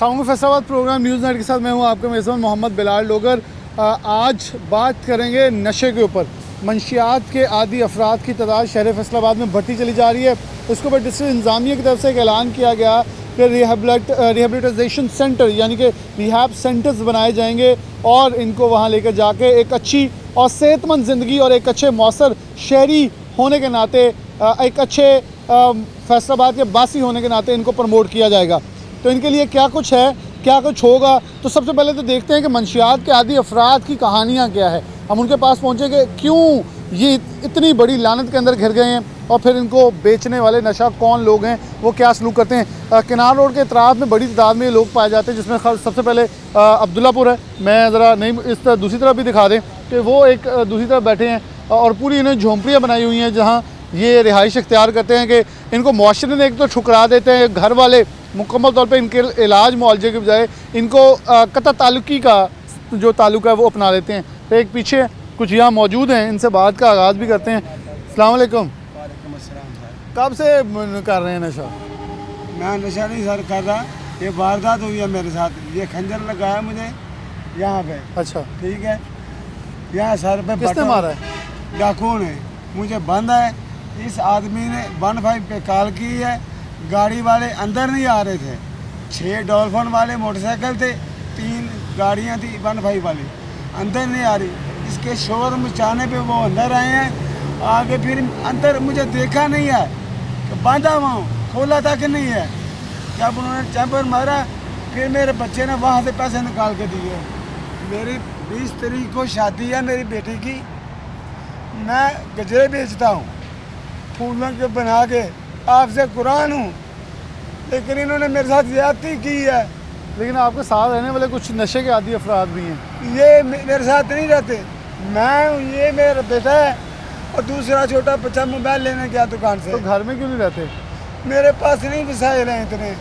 अस्सलाम Faisalabad programme news net के साथ मैं हूं आपका मेज़बान मोहम्मद बिलाल लोगर। आज बात करेंगे नशे के ऊपर। मंशियात के आदी अफराद की तादाद शहर फैसलाबाद में बढ़ती चली जा रही है। उसके ऊपर डिस्ट्रिक्ट इंतज़ामिया की तरफ से एक ऐलान किया गया कि रिहेबिलिटेशन सेंटर यानी कि रिहैब सेंटर्स बनाए जाएंगे और इनको वहाँ लेकर जाके एक अच्छी और सेहतमंद ज़िंदगी और एक अच्छे मौसर शहरी होने के नाते, एक अच्छे फैसलाबाद के बासी होने के नाते इनको प्रमोट किया जाएगा। तो इनके लिए क्या कुछ है, क्या कुछ होगा, तो सबसे पहले तो देखते हैं कि मंशियात के आदी अफराद की कहानियाँ क्या है। हम उनके पास पहुँचे कि क्यों ये इतनी बड़ी लानत के अंदर घिर गए हैं और फिर इनको बेचने वाले नशा कौन लोग हैं, वो क्या सलूक करते हैं। किनार रोड के इतराफ़ में बड़ी तादाद में लोग पाए जाते हैं, जिसमें सबसे पहले अब्दुल्लापुर है। मैं ज़रा नहीं इस तरह दूसरी तरफ भी दिखा दें कि वो एक दूसरी तरफ बैठे हैं और पूरी इन्हें झोंपड़ियाँ बनाई हुई हैं जहाँ ये रिहाइश इख्तियार करते हैं कि इनको मुआशरे ने एक तो ठुकरा देते हैं, घर वाले मुकम्मल तौर पे इनके इलाज मुआवजे के बजाय इनको कता ताल्लुकी का जो ताल्लुक है वो अपना लेते हैं। तो एक पीछे कुछ यहाँ मौजूद हैं, इनसे बात का आगाज़ भी करते हैं। अस्सलाम वालेकुम। कब से कर रहे हैं नशा? मैं नशा नहीं सर कर रहा, ये वारदात हुई है मेरे साथ। ये खंजर लगाया मुझे यहाँ पे। अच्छा, ठीक है, यहाँ सर पे किसने मारा है? डाकू ने मुझे बंदा है। इस आदमी ने 15 पे कॉल की है। गाड़ी वाले अंदर नहीं आ रहे थे, 6 डॉल्फिन वाले मोटरसाइकिल थे, 3 गाड़ियाँ थी 15 वाली, अंदर नहीं आ रही। इसके शोर मचाने पे वो अंदर आए हैं। आगे फिर अंदर मुझे देखा नहीं है कि बांधा हुआ हूँ, खोला था कि नहीं है। जब उन्होंने चैम्बर मारा फिर मेरे बच्चे ने वहाँ से पैसे निकाल के दिए। मेरी 20 तारीख को शादी है मेरी बेटी की। मैं गजरे बेचता हूँ, फूलों के बना के, आपसे कुरान हूँ, लेकिन इन्होंने मेरे साथ ज्यादती की है। लेकिन आपके साथ रहने वाले कुछ नशे के आदी अफराद भी हैं। ये मेरे साथ नहीं रहते, मैं हूँ, ये मेरा बेटा है और दूसरा छोटा बच्चा मोबाइल लेने गया दुकान से। तो घर में क्यों नहीं रहते? मेरे पास नहीं वसाइल हैं इतने।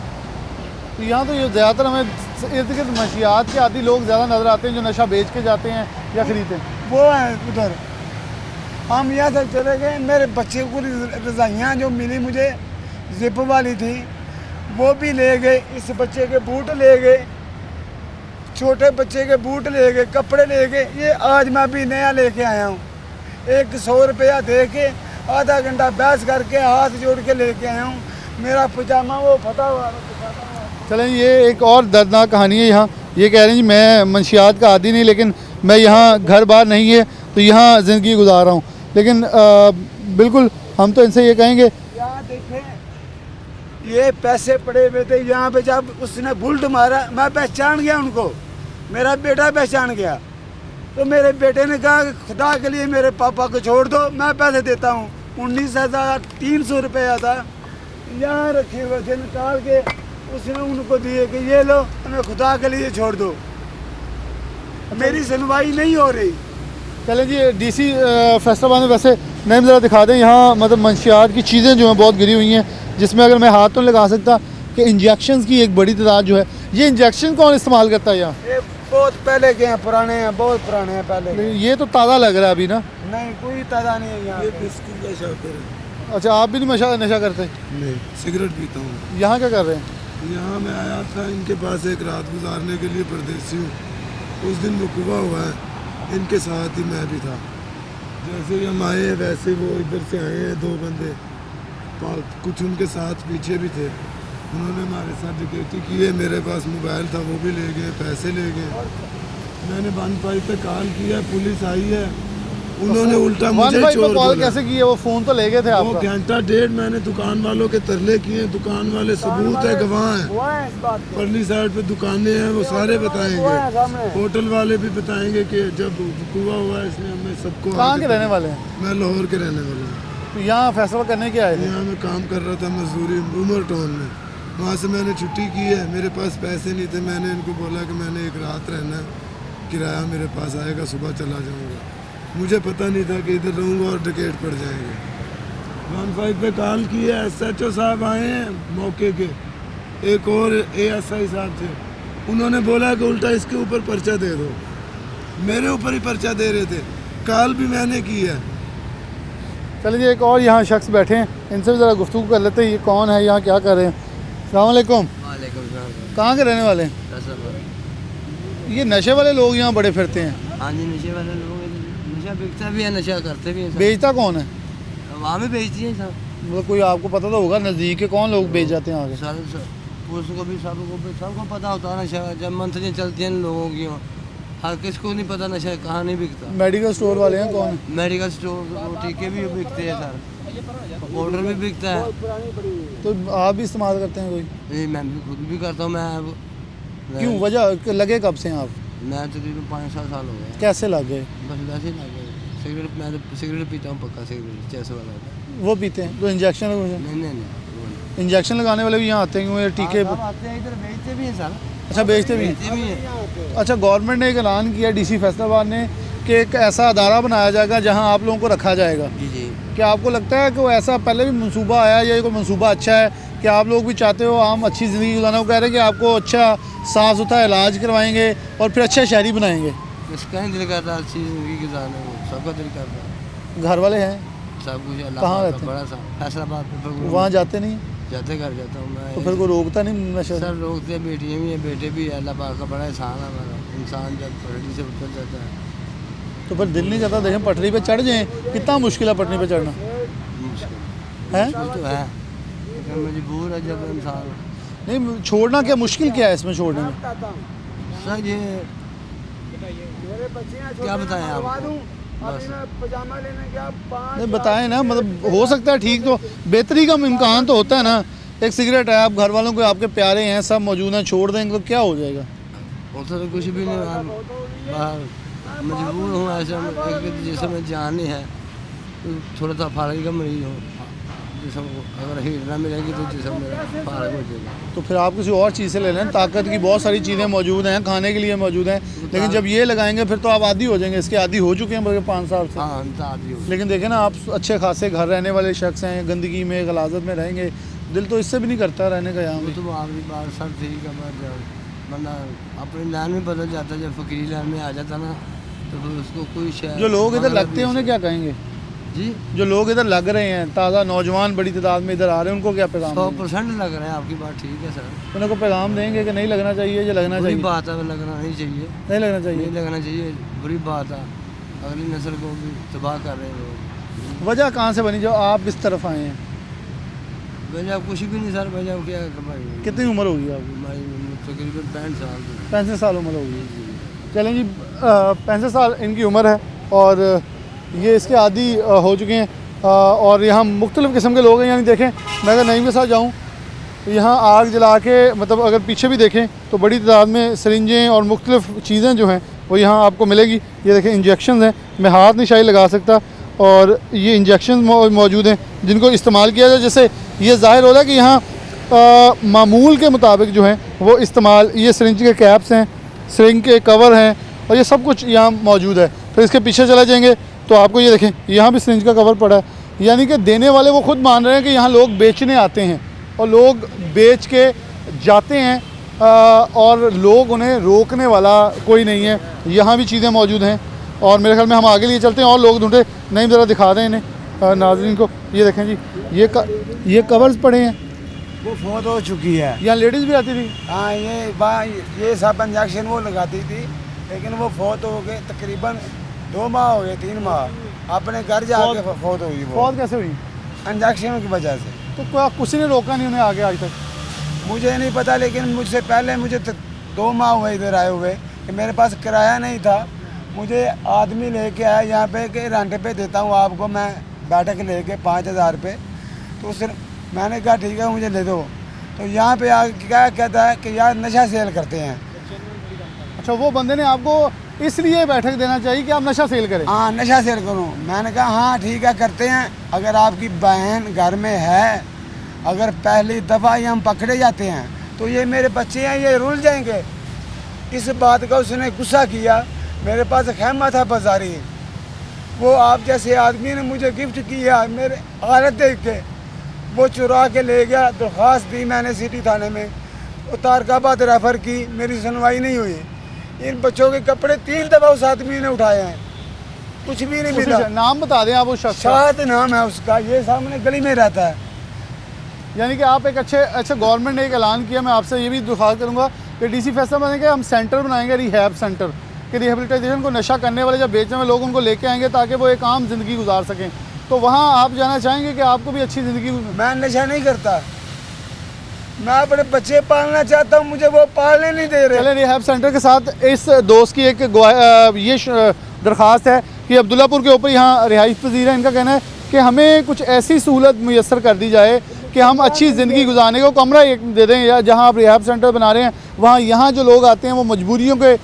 तो यहाँ तो ये ज़्यादातर हमें इर्द गिर्द मंशियात के आदी लोग ज़्यादा नज़र आते हैं जो नशा बेच के जाते हैं या ख़रीदते हैं। वो हैं उधर। हम यहाँ से चले गए, मेरे बच्चे को रज़ाइयाँ जो मिली मुझे जिप वाली थी वो भी ले गए। इस बच्चे के बूट ले गए, छोटे बच्चे के बूट ले गए, कपड़े ले गए। ये आज मैं भी नया लेके आया हूँ। 100 रुपया दे के आधा घंटा बहस करके हाथ जोड़ के लेके आया हूँ। मेरा पजामा वो फटा हुआ। चलें, ये एक और दर्दनाक कहानी है। यहाँ ये कह रहे हैं जी मैं मंशियात का आदी नहीं, लेकिन मैं यहाँ घर बार नहीं है तो यहाँ ज़िंदगी गुजार रहा हूँ। लेकिन बिल्कुल हम तो इनसे ये कहेंगे, यहाँ देखें ये पैसे पड़े हुए थे यहाँ पे। जब उसने बुल्ट मारा मैं पहचान गया उनको, मेरा बेटा पहचान गया। तो मेरे बेटे ने कहा कि खुदा के लिए मेरे पापा को छोड़ दो, मैं पैसे देता हूँ। 19,300 रुपया था, यहाँ रखे हुए थे, निकाल के उसने उनको दिए कि ये लो, हमें खुदा के लिए छोड़ दो। मेरी सुनवाई नहीं हो रही। चलें जी, डीसी फैसलाबाद में वैसे नहीं ज़रा दिखा दें। यहाँ मतलब मंशियात की चीज़ें जो हैं बहुत गिरी हुई हैं, जिसमें अगर मैं हाथ तो लगा सकता कि इंजेक्शन की एक बड़ी तादाद जो है। ये इंजेक्शन कौन इस्तेमाल करता है यहाँ? ये बहुत पहले के हैं, पुराने हैं, बहुत पुराने हैं पहले। ये तो ताज़ा लग रहा है अभी ना। नहीं, कोई ताज़ा नहीं है यहाँ। ये बिस्किट का शौक है। अच्छा, आप भी नहीं नशा करते? नहीं, सिगरेट पीता हूँ। यहाँ क्या कर रहे हैं? यहाँ मैं आया था इनके पास एक रात गुजारने के लिए, परदेसी हूँ। उस दिन वकूआ हुआ है, इनके साथ ही मैं भी था। जैसे ही हम आए वैसे वो इधर से आए हैं 2 बंदे, कुछ उनके साथ पीछे भी थे। उन्होंने हमारे साथ डकैती की है। मेरे पास मोबाइल था वो भी ले गए, पैसे ले गए। मैंने 15 पे कॉल किया, पुलिस आई है। उन्होंने उल्टा मुझे चोर बोला। कैसे किए? वो फ़ोन तो ले गए थे आपका? 1 घंटा 1.5 मैंने दुकान वालों के तरले किए। दुकान वाले सबूत है, गवाह हैं। परली साइड पे दुकानें हैं, वो सारे बताएंगे। होटल वाले भी बताएंगे कि जब वकूआ हुआ इसने हमें सबको। कहाँ के रहने वाले हैं? मैं लाहौर के रहने वाला हूँ। तो यहाँ फैसला करने के आए थे? यहाँ मैं काम कर रहा था मजदूरी उमर टाउन में। वहाँ से मैंने छुट्टी की है, मेरे पास पैसे नहीं थे। मैंने इनको बोला कि मैंने 1 रात रहना है, किराया मेरे पास आएगा, सुबह चला जाऊँगा। मुझे पता नहीं था कि इधर रहूँगा और डकैत पड़ जाएंगे। 15 पे कॉल की है, SHO साहब आए हैं मौके के, एक और ASI साहब थे। उन्होंने बोला कि उल्टा इसके ऊपर पर्चा दे दो। मेरे ऊपर ही पर्चा दे रहे थे, कॉल भी मैंने की है। चलिए, एक और यहाँ शख्स बैठे हैं, इनसे भी ज़रा गुफ्तगू कर लेते हैं। ये कौन है, यहाँ क्या कर रहे हैं? अस्सलाम वालेकुम। वालेकुम सलाम। कहाँ के रहने वाले हैं? ये नशे वाले लोग यहाँ बड़े फिरते हैं। हाँ जी, नशे वाले लोग नशा बिकता भी है, नशा करते भी हैं। बेचता कौन है? वहाँ भी बेचती हैं सब। मतलब कोई आपको पता तो होगा नज़दीक के कौन लोग बेच जाते हैं आगे? पुलिस को भी सबको पता होता है नशा, जब मंथलियाँ चलती हैं लोगों की, हर किसको नहीं पता नशा कहाँ नहीं बिकता। मेडिकल स्टोर वाले हैं कौन? मेडिकल स्टोर, टीके भी बिकते हैं सर, पाउडर भी बिकता है। तो आप भी इस्तेमाल करते हैं कोई? नहीं, मैं भी खुद भी करता हूँ। क्यों, वजह लगे कब से हैं आप? मैं तकरीबन 5-7 साल हो गए। कैसे लग गए? बस वैसे ही लग गए। सिगरेट, मैं तो सिगरेट पीता हूँ पक्का, सिगरेट चैसे वाला। वो पीते हैं तो इंजेक्शन? नहीं। इंजेक्शन लगाने वाले भी यहाँ आते हैं क्योंकि टीके? सब आते हैं इधर, बेचते भी हैं सर। अच्छा, बेचते भी हैं। बेचते भी हैं। अच्छा, गवर्नमेंट ने एक ऐलान किया डीसी फैसलाबाद ने कि एक ऐसा अदारा बनाया जाएगा जहां आप लोगों को रखा जाएगा। जी। क्या आपको लगता है कि वो ऐसा पहले भी मंसूबा आया या ये कोई मंसूबा अच्छा है कि आप लोग भी चाहते हो हम अच्छी ज़िंदगी गुजारना? वो कह रहे हैं कि आपको अच्छा साफ़ सुथरा इलाज करवाएंगे और फिर अच्छा शहरी बनाएंगे। इसका ही दिल करता है अच्छी ज़िंदगी गुजारने को, सबका दिल करता है। घर वाले हैं? सब कुछ अल्लाह कहाँ पाक रहते का बड़ा सा फैसलाबाद पे वहाँ जाते नहीं? जाते घर जाता हूँ मैं। तो फिर कोई रोकता नहीं नशा? सर रोकते, बेटियाँ भी हैं, बेटे भी हैं। अल्लाह पाक का बड़ा एहसान है हमारा। इंसान जब पटरी से उतर जाता है तो फिर दिल नहीं करता देखें पटरी पे चढ़ जाएँ? कितना मुश्किल है पटरी पे चढ़ना मुश्किल है? तो है, लेकिन मजबूर है जब इंसान। नहीं, छोड़ना क्या मुश्किल क्या है इसमें छोड़ने में? सर ये क्या बताएं आपको, बस नहीं बताएं ना, मतलब हो सकता है ठीक, तो बेहतरी का इम्कान तो होता है ना। एक सिगरेट है, आप घर वालों को आपके प्यारे हैं, सब मौजूद हैं, छोड़ देंगे तो क्या हो जाएगा? होता तो कुछ भी नहीं, बाहर मजबूर हूँ ऐसे। एक जैसे मैं जान ही है, तो थोड़ा सा फारगी का मरीज हूँ, जिसम अगर हीट ना मिलेगी तो जिसम मेरा फारग हो जाएगा। तो फिर आप किसी और चीज़ से ले लें। ताकत की बहुत सारी चीज़ें मौजूद हैं, खाने के लिए मौजूद हैं, लेकिन जब ये लगाएंगे फिर तो आप आदी हो जाएंगे। इसके आदी हो चुके हैं बल्कि 5 साल से। हाँ, हम तो आदि हो। लेकिन देखें ना, आप अच्छे खासे घर रहने वाले शख्स हैं, गंदगी में गलाजत में रहेंगे, दिल तो इससे भी नहीं करता रहने का यहाँ वो भी। तो आखिरी बार सर ठीक है, बंदा अपनी लाइन में बदल जाता है। जब फकीरी लाइन में आ जाता ना तो फिर उसको कोई शायद। जो लोग इधर लगते हैं उन्हें क्या कहेंगे? जी, जो लोग इधर लग रहे हैं, ताज़ा नौजवान बड़ी तादाद में इधर आ रहे हैं, उनको क्या पैगाम देंगे? 100% लग रहे हैं, आपकी बात ठीक है सर। उन्हें को पैगाम देंगे कि नहीं लगना चाहिए या लगना बुरी चाहिए? बात है, लगना नहीं चाहिए। नहीं लगना चाहिए। नहीं लगना चाहिए, बुरी बात है। अगली नस्ल को भी तबाह कर रहे हैं लोग। वजह कहाँ से बनी जो आप इस तरफ आए हैं? वजह कुछ भी नहीं सर, वजह क्या भाई। कितनी उम्र होगी आपकी? हमारी तकरीबन 65 साल की। 65 साल उम्र होगी। चलें जी, 65 साल इनकी उम्र है और ये इसके आदी हो चुके हैं। और यहाँ मुख्तलिफ़ किस्म के लोग हैं। यानी देखें, मैं अगर नईम के साथ जाऊँ तो यहाँ आग जला के, मतलब अगर पीछे भी देखें तो बड़ी तादाद में सरिंजें और मुख्तलिफ़ चीज़ें जो हैं वो यहाँ आपको मिलेगी। ये देखें इंजेक्शन हैं, मैं हाथ नहीं शायद लगा सकता, और ये इंजेक्शन मौजूद हैं जिनको इस्तेमाल किया जाए। जैसे ये ज़ाहिर हो रहा है कि यहाँ मामूल के मुताबिक जो है वो इस्तेमाल, ये सरिंज के कैप्स हैं, सरिंज के कवर हैं और ये सब कुछ यहाँ मौजूद है। फिर इसके पीछे चले जाएंगे तो आपको ये देखें, यहाँ भी सरिंज का कवर पड़ा है। यानी कि देने वाले वो खुद मान रहे हैं कि यहाँ लोग बेचने आते हैं और लोग बेच के जाते हैं और लोग उन्हें रोकने वाला कोई नहीं है। यहाँ भी चीज़ें मौजूद हैं और मेरे ख्याल में हम आगे लिए चलते हैं और लोग ढूंढे। नहीं, ज़रा दिखा दें इन्हें नाज़रीन को। ये देखें जी, ये कवर्स पड़े हैं। वो फौत हो चुकी है। यहाँ लेडीज़ भी आती थी? हाँ, ये सब इंजेक्शन वो लगाती थी, लेकिन वो फौत हो गए। तकरीबन 2 माह हो गए, 3 माह अपने घर जाके फौत हुई। वो फौत कैसे हुई? इंजेक्शन की वजह से। तो किसी ने रोका नहीं उन्हें आगे आज तक? मुझे नहीं पता, लेकिन मुझसे पहले मुझे 2 माह हुए इधर आए हुए कि मेरे पास किराया नहीं था। मुझे आदमी लेके आया यहाँ पे कि रेंट पे देता हूँ आपको मैं बैठक लेके 5000 रुपये। तो उस मैंने कहा ठीक है मुझे ले दो। तो यहाँ पे आके क्या कहता है कि यार नशा सेल करते हैं। अच्छा, वो बंदे ने आपको इसलिए बैठक देना चाहिए कि आप नशा सेल करें? हाँ, नशा सेल करूँ। मैंने कहा हाँ ठीक है करते हैं। अगर आपकी बहन घर में है, अगर पहली दफ़ा ही हम पकड़े जाते हैं तो ये मेरे बच्चे हैं, ये रुल जाएंगे। इस बात का उसने गुस्सा किया। मेरे पास खैमा था बाजारी, वो आप जैसे आदमी ने मुझे गिफ्ट किया। मेरे हालत देख के वो चुरा के ले गया। दरख्वास्त दी मैंने सिटी थाने में, तारकाबाद रेफ़र की, मेरी सुनवाई नहीं हुई। इन बच्चों के कपड़े 3 दफ़ा उस आदमी ने उठाए हैं, कुछ भी नहीं मिला। नाम बता दें आप उस शख्स का। शायद नाम है उसका, ये सामने गली में रहता है। यानी कि आप एक अच्छा गवर्नमेंट ने एक ऐलान किया, मैं आपसे ये भी दरख्वास्त करूँगा कि डीसी फैसलाबाद में कि हम सेंटर बनाएंगे, रिहैब सेंटर, कि रिहेबिलिटेशन को नशा करने वाले जब बेचने वाले लोग उनको लेके आएंगे ताकि वो एक आम ज़िंदगी गुजार सकें। तो वहाँ आप जाना चाहेंगे कि आपको भी अच्छी ज़िंदगी? मैं नशा नहीं करता, मैं अपने बच्चे पालना चाहता हूँ, मुझे वो पालने नहीं दे रहे। चले, रिहैब सेंटर के साथ इस दोस्त की एक दरख्वास्त है कि अब्दुल्लापुर के ऊपर यहाँ रिहाइश पजीर है। इनका कहना है कि हमें कुछ ऐसी सहूलत मुयसर कर दी जाए कि हम अच्छी ज़िंदगी गुजारने को कमरा एक दे दें, या जहाँ आप रिहैब सेंटर बना रहे हैं वहाँ यहाँ जो लोग आते हैं वो मजबूरियों के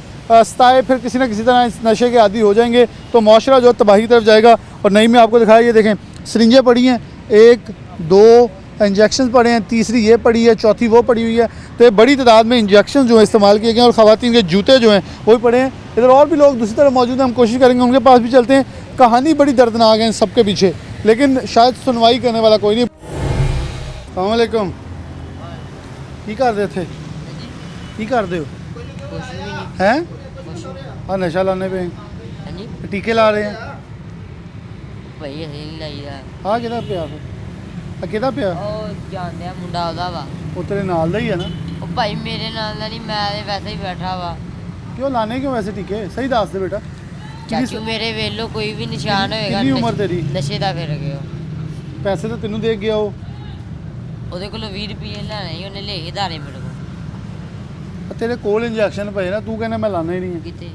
सताए फिर किसी न किसी तरह इस नशे के आदी हो जाएंगे, तो माशरा जो तबाही की तरफ जाएगा। और नहीं में आपको दिखाया, ये देखें सिरिंजें पड़ी हैं, 1 2 इंजेक्शन पड़े हैं, तीसरी ये पड़ी है, चौथी वो पड़ी हुई है। तो ये बड़ी तादाद में इंजेक्शन जो है इस्तेमाल किए गए हैं और ख़वातीन के जूते जो हैं वो भी पड़े हैं। इधर और भी लोग दूसरी तरफ मौजूद हैं, हम कोशिश करेंगे उनके पास भी चलते हैं। कहानी बड़ी दर्दनाक है इन सब के पीछे, लेकिन शायद सुनवाई करने वाला कोई नहीं। अस्सलाम वालेकुम, की कर रहे थे? की कर रहे हो? हैं? हाँ, नशा लाने पे टीके ला रहे हैं। हाँ, किधर पे आप? ਕਿਹਦਾ ਪਿਆ? ਉਹ ਜਾਣਦੇ ਆ ਮੁੰਡਾ ਉਹਦਾ ਵਾ। ਉਹ ਤੇਰੇ ਨਾਲ ਦਾ ਹੀ ਹੈ ਨਾ? ਉਹ ਭਾਈ ਮੇਰੇ ਨਾਲ ਦਾ ਨਹੀਂ, ਮੈਂ ਤੇ ਵੈਸੇ ਹੀ ਬੈਠਾ ਵਾ। ਕਿਉਂ ਲਾਣੇ ਕਿਉਂ ਵੈਸੇ ਟੀਕੇ? ਸਹੀ ਦੱਸ ਦੇ ਬੇਟਾ। ਚਾਚੂ ਮੇਰੇ ਵੇਲੋ ਕੋਈ ਵੀ ਨਿਸ਼ਾਨ ਹੋਏਗਾ ਕਿੰਨੀ ਉਮਰ ਤੇਰੀ? ਨਸ਼ੇ ਦਾ ਫਿਰ ਗਿਆ। ਪੈਸੇ ਤਾਂ ਤੈਨੂੰ ਦੇ ਗਿਆ ਉਹ? ਉਹਦੇ ਕੋਲੋਂ 20 ਰੁਪਏ ਲੈਣੇ ਸੀ, ਉਹਨੇ ਲੈ ਕੇ ਧਾਰੇ ਮੇਰੇ ਕੋਲ। ਤੇਰੇ ਕੋਲ ਇੰਜੈਕਸ਼ਨ ਪਏ ਨਾ, ਤੂੰ ਕਹਿੰਦਾ ਮੈਂ ਲਾਣਾ ਹੀ ਨਹੀਂ ਹੈ। ਕਿਤੇ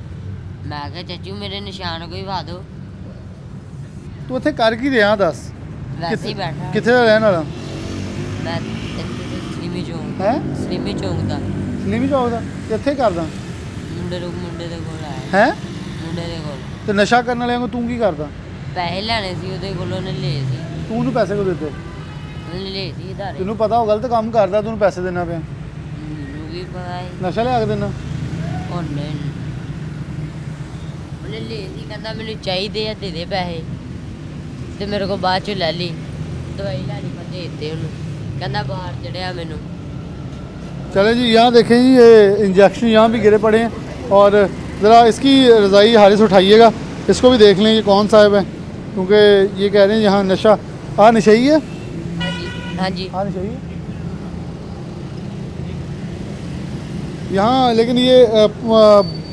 ਮੈਂ ਕਿਹਾ ਚਾਚੂ ਮੇਰੇ ਨਿਸ਼ਾਨ ਕੋਈ ਵਾ ਦਿਓ। ਤੂੰ ਇੱਥੇ ਕਰ ਕੀ ਰਿਹਾ ਦੱਸ? ਵੈਸੇ ਹੀ ਬੈਠਾ। ਕਿੱਥੇ ਦਾ ਰਹਿਣ ਵਾਲਾ? ਮੈਂ ਇੱਥੇ ਸਲੀਮੀ ਚੌਂਕ। ਹੈ? ਸਲੀਮੀ ਚੌਂਕ ਦਾ। ਸਲੀਮੀ ਚੌਕ ਦਾ? ਕਿੱਥੇ ਕਰਦਾ? ਮੁੰਡੇ ਦੇ ਕੋਲ ਆਇਆ। ਹੈ? ਮੁੰਡੇ ਦੇ ਕੋਲ। ਤੇ ਨਸ਼ਾ ਕਰਨ ਵਾਲਿਆਂ ਨੂੰ ਤੂੰ ਕੀ ਕਰਦਾ? ਪੈਸੇ ਲੈਣੇ ਸੀ ਉਹਦੇ ਕੋਲੋਂ, ਉਹਨੇ ਲਏ ਸੀ। ਤੂੰ ਉਹਨੂੰ ਪੈਸੇ ਕਿਉਂ ਦਿੱਤੇ? ਉਹਨੇ ਲਏ ਸੀ ਧਾਰੇ। ਤੈਨੂੰ ਪਤਾ ਉਹ ਗਲਤ ਕੰਮ ਕਰਦਾ, ਤੂੰ ਉਹਨੂੰ ਪੈਸੇ ਦੇਣਾ ਪਿਆ? ਮੈਨੂੰ ਵੀ ਪਤਾ ਹੈ। ਨਸ਼ਾ ਲਿਆ ਕੇ ਦੇਣਾ? ਉਹਨੇ ਲਏ ਸੀ, ਕਹਿੰਦਾ ਮੈਨੂੰ ਚਾਹੀਦੇ ਆ, ਦੇ ਦੇ ਪੈਸੇ। ਤੇ ਮੇਰੇ ਕੋਲ ਬਾਅਦ ਚੋਂ ਲੈ ਲਈ दवाई लानी, मैं दे देते उन्हें, कहना बाहर चढ़िया मैनू। चले जी, यहाँ देखें जी ये इंजेक्शन यहाँ भी गिरे पड़े हैं और ज़रा इसकी रज़ाई हारिस उठाइएगा, इसको भी देख लें ये कौन साहब है, क्योंकि ये कह रहे हैं यहाँ नशा नशई है। हाँ जी, हाँ जी, नशई है यहाँ, लेकिन ये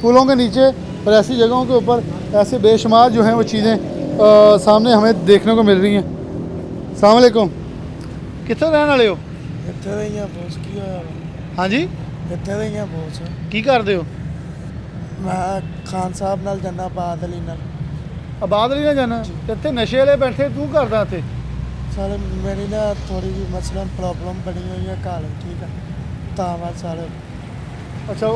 पुलों के नीचे और ऐसी जगहों के ऊपर ऐसे बेशुमार जो हैं वो चीज़ें सामने हमें देखने को मिल रही हैं। अस्सलाम वालेकुम, कित्थों रहने वाले हो? ਇੱਥੇ ਦੇ ਹੀ ਆ ਬੋਸ, ਕੀ ਹੋਇਆ? हाँ जी, ਇੱਥੇ ਦੇ ਹੀ ਆ ਬੋਸ। की करते हो? ਮੈਂ ਖਾਨ ਸਾਹਿਬ ਨਾਲ ਜਾਣਾ, ਆਬਾਦ ਅਲੀ ਨਾਲ। आबाद अली ना जाना, इतने नशे वाले बैठे तू करदा थे? ਸਾਰੇ ਮੇਰੀ ਨਾ ਥੋੜੀ ਜਿਹੀ ਮਸलन प्रॉब्लम बनी हुई है घर, ठीक है, ਤਾਂ ਬਾਅਦ ਸਾਰੇ। अच्छा,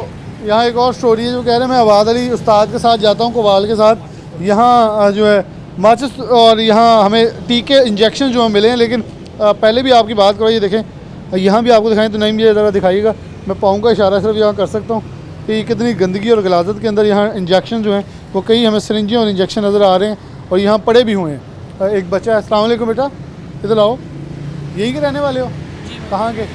यहाँ एक और स्टोरी है जो कह रहे हैं मैं आबाद अली उस्ताद के साथ जाता हूँ, कोवाल के साथ, यहाँ जो है माचिस और यहाँ हमें टीके इंजेक्शन जो मिले हैं, लेकिन पहले भी आपकी बात करो, ये देखें यहाँ भी आपको दिखाएं तो नहीं, मुझे ज़रा दिखाइएगा, मैं पाँव का इशारा सिर्फ यहाँ कर सकता हूँ कि कितनी गंदगी और गलाजत के अंदर यहाँ इंजेक्शन जो हैं वो कई हमें सिरिंजें और इंजेक्शन नज़र आ रहे हैं और यहाँ पड़े भी हुए हैं। एक बच्चा है। अस्सलाम वालेकुम बेटा, इधर आओ, यहीं के रहने वाले हो? कहाँ के?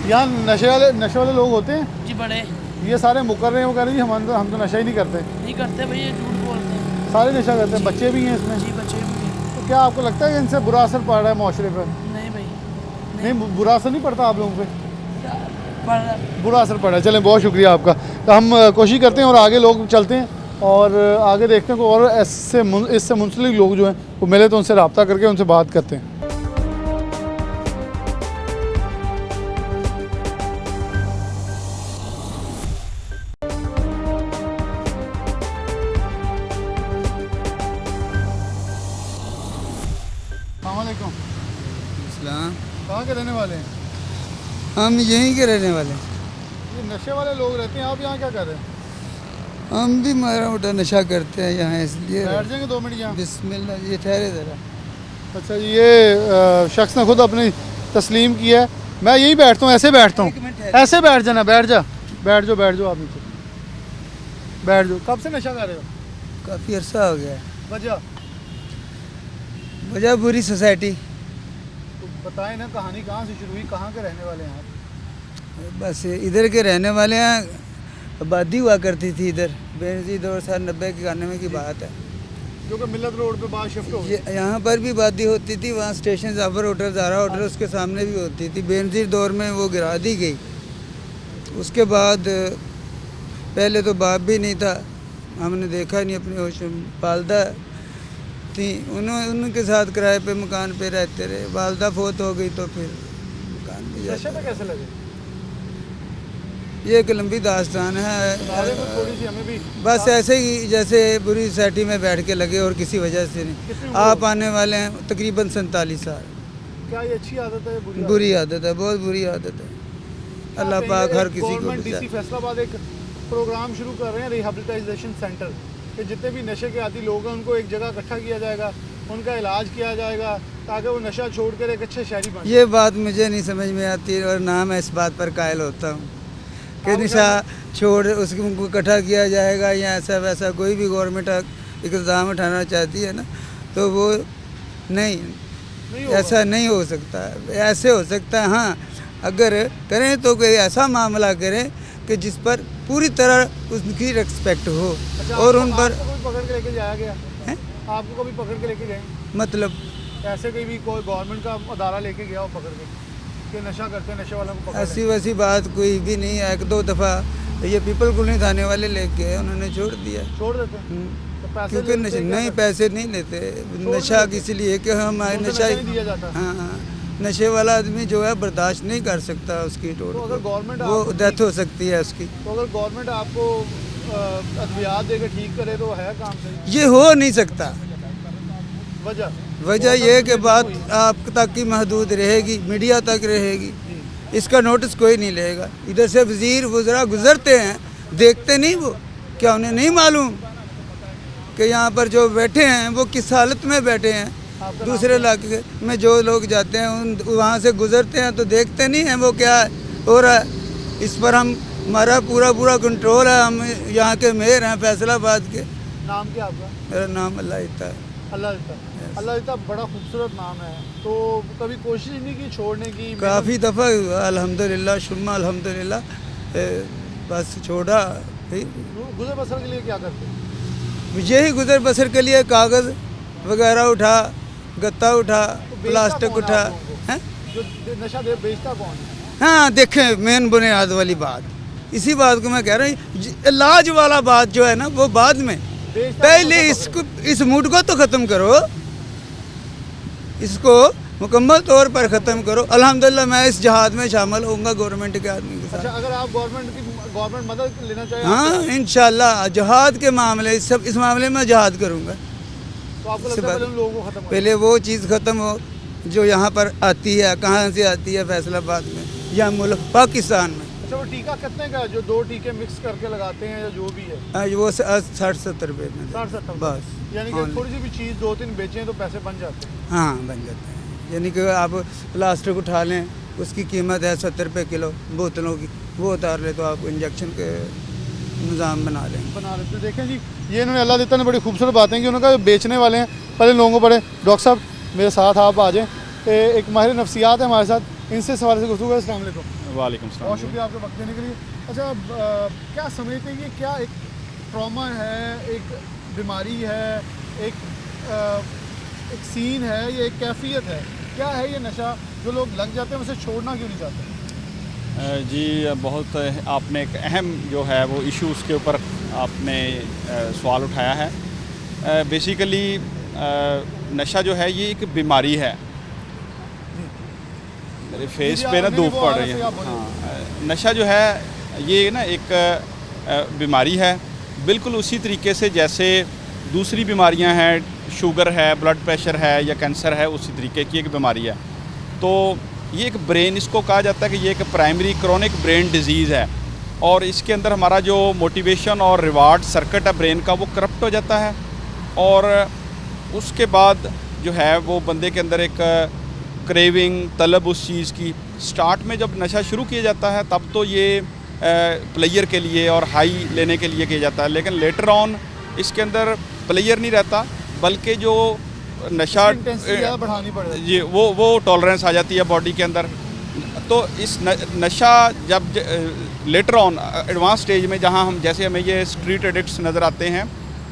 यहाँ नशे वाले लोग होते हैं जी, बड़े ये सारे मुकर रहे हैं, वो कह रहे हैं जी हम तो नशा ही नहीं करते। नहीं करते भैया, झूठ बोलते हैं। सारे नशा करते हैं, बच्चे भी हैं इसमें? जी, बच्चे भी हैं। तो क्या आपको लगता है कि इनसे बुरा असर पड़ रहा है माशरे पर? नहीं भाई, नहीं, बुरा असर नहीं पड़ता आप लोगों पे? पर बुरा असर पड़ा है। चलें, बहुत शुक्रिया आपका। तो हम कोशिश करते हैं और आगे लोग चलते हैं और आगे देखते हैं को और इससे मुंसलिक लोग जो हैं वो मिले तो उनसे रब्ता करके उनसे बात करते हैं। अस्सलामुअलैकुम, इस्लाम, कहाँ के रहने वाले हैं? हम यहीं के रहने वाले हैं। ये नशे वाले लोग रहते हैं, आप यहाँ क्या कर रहे हैं? हम भी मारा मोटा नशा करते हैं यहाँ, इसलिए। बैठ जाएंगे 2 मिनट यहाँ? बिस्मिल्लाह, ये ठहरे ज़रा। अच्छा जी, ये शख्स ने खुद अपनी तस्लीम की है। मैं यही बैठता हूँ, ऐसे बैठता हूँ, ऐसे बैठ जाना, बैठ जाओ आप नीचे बैठ जाओ। कब से नशा कर रहे हो? काफ़ी अरसा हो गया है। वजह बुरी सोसाइटी। तो बताएं ना, कहानी कहाँ से शुरू हुई, कहाँ के रहने वाले हैं आप? बस इधर के रहने वाले हैं, आबादी हुआ करती थी इधर, बेनजीर 2 साल 90 के 91 की बात है। जो कि मिलत रोड पे बाहर शिफ्ट हो गई। यहाँ पर भी वादी होती थी, वहाँ station Jaffar hotel, Zara hotel, उसके सामने भी होती थी। बेनज़ीर दौर में वो गिरा दी गई। उसके बाद पहले तो बाप भी नहीं था, हमने देखा नहीं, अपने होश में वालदा थी, उनके साथ किराए पे मकान पे रहते रहे। वालदा फौत हो गई तो फिर मकान भी नशे पे कैसे लगे? ये एक लंबी दास्तान बारे में है। थोड़ी सी हमें भी। बस ऐसे ही जैसे बुरी सोसाइटी में बैठ के लगे और किसी वजह से नहीं। कितनी उम्र आप आने वाले हैं तकरीबन 47 साल। क्या ये अच्छी आदत है या बुरी आदत? बुरी आदत है, बहुत बुरी आदत है। अल्लाह पाक हर किसी को गवर्नमेंट बचाए। डीसी फैसलाबाद एक प्रोग्राम शुरू कर रहे हैं, रिहेबिलिटाइजेशन सेंटर, कि जितने भी नशे के आदी लोग हैं उनको एक जगह इकट्ठा किया जाएगा, उनका इलाज किया जाएगा ताकि वो नशा छोड़कर एक अच्छे शहरी बने। ये बात मुझे नहीं समझ में आती और ना मैं इस बात पर कायल होता हूँ कि नशा छोड़ उसको उनको इकट्ठा किया जाएगा या ऐसा वैसा। कोई भी गवर्नमेंट इक़दाम उठाना चाहती है ना तो वो नहीं होगा। ऐसा नहीं हो सकता। ऐसे हो सकता है हाँ, अगर करें तो कोई ऐसा मामला करें कि जिस पर पूरी तरह उनकी रिस्पेक्ट हो अच्छा, और उन पर आपको कभी पकड़ के लेके जाया गया? हैं? आपको कभी पकड़ के लेके गए? मतलब ऐसे कहीं भी कोई गवर्नमेंट का अदारा लेके गया हो पकड़ के कि नशा करते हैं, नशे वालों को पकड़ ऐसी वैसी बात कोई भी नहीं है। एक दो दफ़ा ये पीपल कॉलोनी थाने वाले लेके गए, उन्होंने छोड़ दिया। छोड़ देते हैं? तो पैसे क्योंकि लेते नशा हैं क्या नहीं, करते? पैसे नहीं लेते। नशा इसलिए कि हम उनसे नशा नशा नहीं दिया जाता। हाँ हाँ, नशे वाला आदमी जो है बर्दाश्त नहीं कर सकता उसकी तो टोट अगर गवर्नमेंट वो आपको डेथ हो सकती है उसकी। तो अगर गवर्नमेंट आपको अद्वियात देकर ठीक करे तो है काम सही? ये हो नहीं सकता। वजह यह है कि बात आप तक की महदूद रहेगी, मीडिया तक रहेगी, इसका नोटिस कोई नहीं लेगा। इधर से वज़ीर वज़रा गुजरते हैं, देखते नहीं वो, क्या उन्हें नहीं मालूम कि यहाँ पर जो बैठे हैं वो किस हालत में बैठे हैं। दूसरे इलाके में जो लोग जाते हैं उन वहाँ से गुजरते हैं तो देखते नहीं हैं वो क्या हो रहा है। इस पर हमारा पूरा कंट्रोल है। हम यहाँ के मेयर हैं फैसलाबाद के। नाम क्या आपका? मेरा नाम अल्लाह इता है। अल्लाह इता। अल्लाह इता बड़ा खूबसूरत नाम है। तो कभी कोशिश नहीं की छोड़ने की? काफ़ी दफ़ा हुआ, अल्हम्दुलिल्लाह शुम्मा अल्हम्दुलिल्लाह, बस छोड़ा। गुजर बसर के लिए क्या करते? यही गुजर बसर के लिए कागज़ वगैरह उठा, गत्ता उठा, तो बेचता प्लास्टिक कौन है उठा। आप लोगों को? हैं? जो नशा दे बेचता कौन है? हाँ देखें, मेन बुनियाद वाली बात, इसी बात को मैं कह रहा हूँ। इलाज वाला बात जो है ना वो बाद में, बेचता पहले कौन है? इसको इस मूड को तो ख़त्म करो, इसको मुकम्मल तौर पर ख़त्म करो। अल्हम्दुलिल्लाह मैं इस जहाद में शामिल होऊंगा गवर्नमेंट के आदमी के साथ। अच्छा, अगर आप गवर्नमेंट मदद लेना चाहें हाँ इंशाल्लाह जहाद के मामले इस मामले में जहाद करूँगा। तो आपको लगता है पहले उन लोगों को खत्म करें? पहले वो चीज़ ख़त्म हो जो यहाँ पर आती है। कहाँ से आती है? फैसलाबाद में या मुल्क पाकिस्तान में। अच्छा, वो टीका कितने का है जो 2 टीके मिक्स करके लगाते हैं या जो भी है? आज वो 60-70 रुपये में 60-70 बस। यानी कि थोड़ी सी भी चीज़ 2-3 बेचें तो पैसे बन जाते हैं। हाँ बन जाते हैं। यानी कि आप प्लास्टिक उठा लें, उसकी कीमत है 70 रुपये किलो बोतलों की, वो उतार ले तो आप इंजेक्शन के निज़ाम बना लें। बना लेते हैं। देखें जी, ये इन्होंने अल्लाह देता ने बड़ी खूबसूरत बातें की। उन्होंने कहा बेचने वाले हैं, पहले लोगों को पढ़े। डॉक्टर साहब मेरे साथ आप आ जाएँ, एक माहिर नफ्सियात है हमारे साथ, इनसे सवाल से गुफ्तगू है। अस्सलाम वालेकुम। वालेकुम सलाम। बहुत शुक्रिया आपके वक्त देने के लिए। अच्छा, क्या समझते हैं ये क्या एक ट्रॉमा है, एक बीमारी है, एक सीन है, ये एक कैफियत है? क्या है ये नशा जो लोग लग जाते हैं उसे छोड़ना क्यों नहीं चाहते? जी बहुत आपने एक अहम जो है वो इशू उसके ऊपर आपने सवाल उठाया है। बेसिकली नशा जो है ये एक बीमारी है। मेरे फेस पे ना धूप पड़ रही है। हाँ, नशा जो है ये ना एक बीमारी है, बिल्कुल उसी तरीके से जैसे दूसरी बीमारियां हैं, शुगर है, ब्लड प्रेशर है या कैंसर है, उसी तरीके की एक बीमारी है। तो ये एक ब्रेन, इसको कहा जाता है कि ये एक प्राइमरी क्रोनिक ब्रेन डिजीज़ है और इसके अंदर हमारा जो मोटिवेशन और रिवार्ड सर्किट है ब्रेन का वो करप्ट हो जाता है और उसके बाद जो है वो बंदे के अंदर एक क्रेविंग, तलब उस चीज़ की। स्टार्ट में जब नशा शुरू किया जाता है तब तो ये प्लेयर के लिए और हाई लेने के लिए किया जाता है, लेकिन लेटर ऑन इसके अंदर प्लेयर नहीं रहता बल्कि जो नशा बढ़ानी पड़ेगी जी वो टॉलरेंस आ जाती है बॉडी के अंदर। तो इस नशा जब लेटर ऑन एडवांस स्टेज में जहां हम जैसे हमें ये स्ट्रीट एडिक्ट्स नज़र आते हैं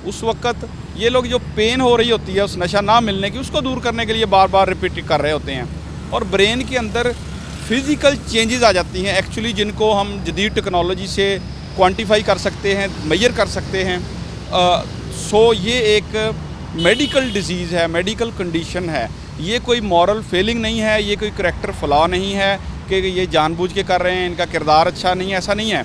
उस वक्त ये लोग जो पेन हो रही होती है उस नशा ना मिलने की, उसको दूर करने के लिए बार बार रिपीट कर रहे होते हैं। और ब्रेन के अंदर फिज़िकल चेंजेस आ जाती हैं एक्चुअली, जिनको हम जदीद टेक्नोलॉजी से क्वांटिफाई कर सकते हैं, मेजर कर सकते हैं। सो ये एक मेडिकल डिजीज़ है, मेडिकल कंडीशन है। ये कोई मॉरल फेलिंग नहीं है, ये कोई करैक्टर फ्लॉ नहीं है कि ये जानबूझ के कर रहे हैं, इनका किरदार अच्छा नहीं है, ऐसा नहीं है।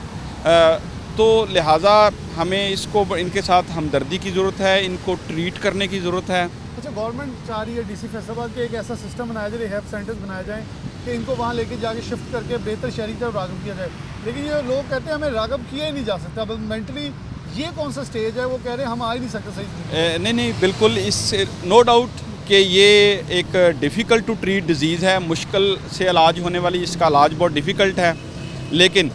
तो लिहाजा हमें इसको, इनके साथ हमदर्दी की ज़रूरत है, इनको ट्रीट करने की ज़रूरत है। अच्छा, गवर्नमेंट चाह रही है डीसी फैसलाबाद के एक ऐसा सिस्टम बनाया जाए, रिहैब सेंटर्स बनाए जाएँ कि इनको वहाँ लेके जाके शिफ्ट करके बेहतर शहरी तरफ राग़िब किया जाए। लेकिन ये लोग कहते हैं हमें राग़िब किया ही नहीं जा सकता। अब मेंटली ये कौन सा स्टेज है, वो कह रहे हैं हम आ ही नहीं सकते सही। नहीं, बिल्कुल, इस नो डाउट कि ये एक डिफ़िकल्ट टू ट्रीट डिज़ीज़ है, मुश्किल से इलाज होने वाली, इसका इलाज बहुत डिफ़िकल्ट है। लेकिन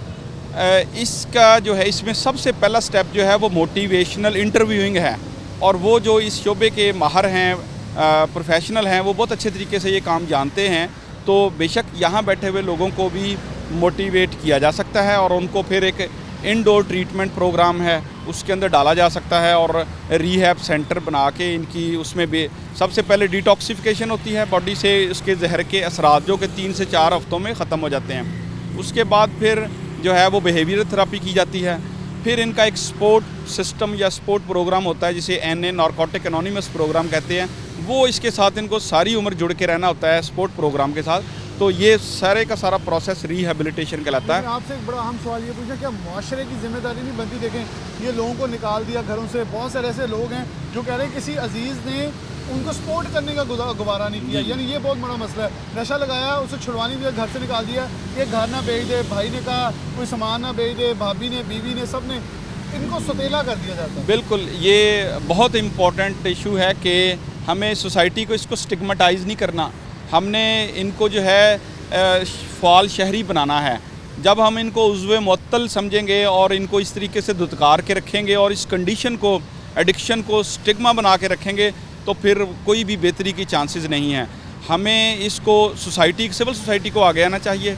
इसका जो है, इसमें सबसे पहला स्टेप जो है वो मोटिवेशनल इंटरव्यूइंग है। और वो जो इस शोबे के माहर हैं, प्रोफेशनल हैं, वो बहुत अच्छे तरीके से ये काम जानते हैं। तो बेशक यहाँ बैठे हुए लोगों को भी मोटिवेट किया जा सकता है और उनको फिर एक इंडोर ट्रीटमेंट प्रोग्राम है उसके अंदर डाला जा सकता है और रिहैब सेंटर बना के इनकी, उसमें भी सबसे पहले डिटॉक्सिफिकेशन होती है बॉडी से, उसके जहर के असरात जो कि 3 से 4 हफ्तों में ख़त्म हो जाते हैं। उसके बाद फिर जो है वो बिहेवियर थेरेपी की जाती है। फिर इनका एक स्पोर्ट सिस्टम या स्पोर्ट प्रोग्राम होता है जिसे NA नारकोटिक एनोनिमस प्रोग्राम कहते हैं। वो इसके साथ इनको सारी उम्र जुड़ के रहना होता है स्पोर्ट प्रोग्राम के साथ। तो ये सारे का सारा प्रोसेस रिहेबिलिटेशन कहलाता है। आपसे एक बड़ा अहम सवाल ये पूछना, क्या मुआशरे की जिम्मेदारी नहीं बनती? देखें, ये लोगों को निकाल दिया घरों से, बहुत सारे ऐसे लोग हैं जो कह रहे हैं किसी अजीज़ ने उनको सपोर्ट करने का गुबारा नहीं किया। यानी ये बहुत बड़ा मसला है। नशा लगाया, उसे छुड़वानी दिया, घर से निकाल दिया, ये घर ना बेच दे, भाई ने कहा कोई सामान ना बेच दे, भाभी ने, बीवी ने, सब ने, इनको सतीला कर दिया जाता है। बिल्कुल, ये बहुत इम्पॉर्टेंट इशू है कि हमें सोसाइटी को इसको स्टिग्मेटाइज़ नहीं करना। हमने इनको जो है फ़ाल शहरी बनाना है। जब हम इनको उज़्वे मुअत्तल समझेंगे और इनको इस तरीके से दुत्कार के रखेंगे और इस कंडीशन को, एडिक्शन को स्टिग्मा बना के रखेंगे, तो फिर कोई भी बेहतरी की चांसेस नहीं हैं। हमें इसको सोसाइटी, सिविल सोसाइटी को आगे आना चाहिए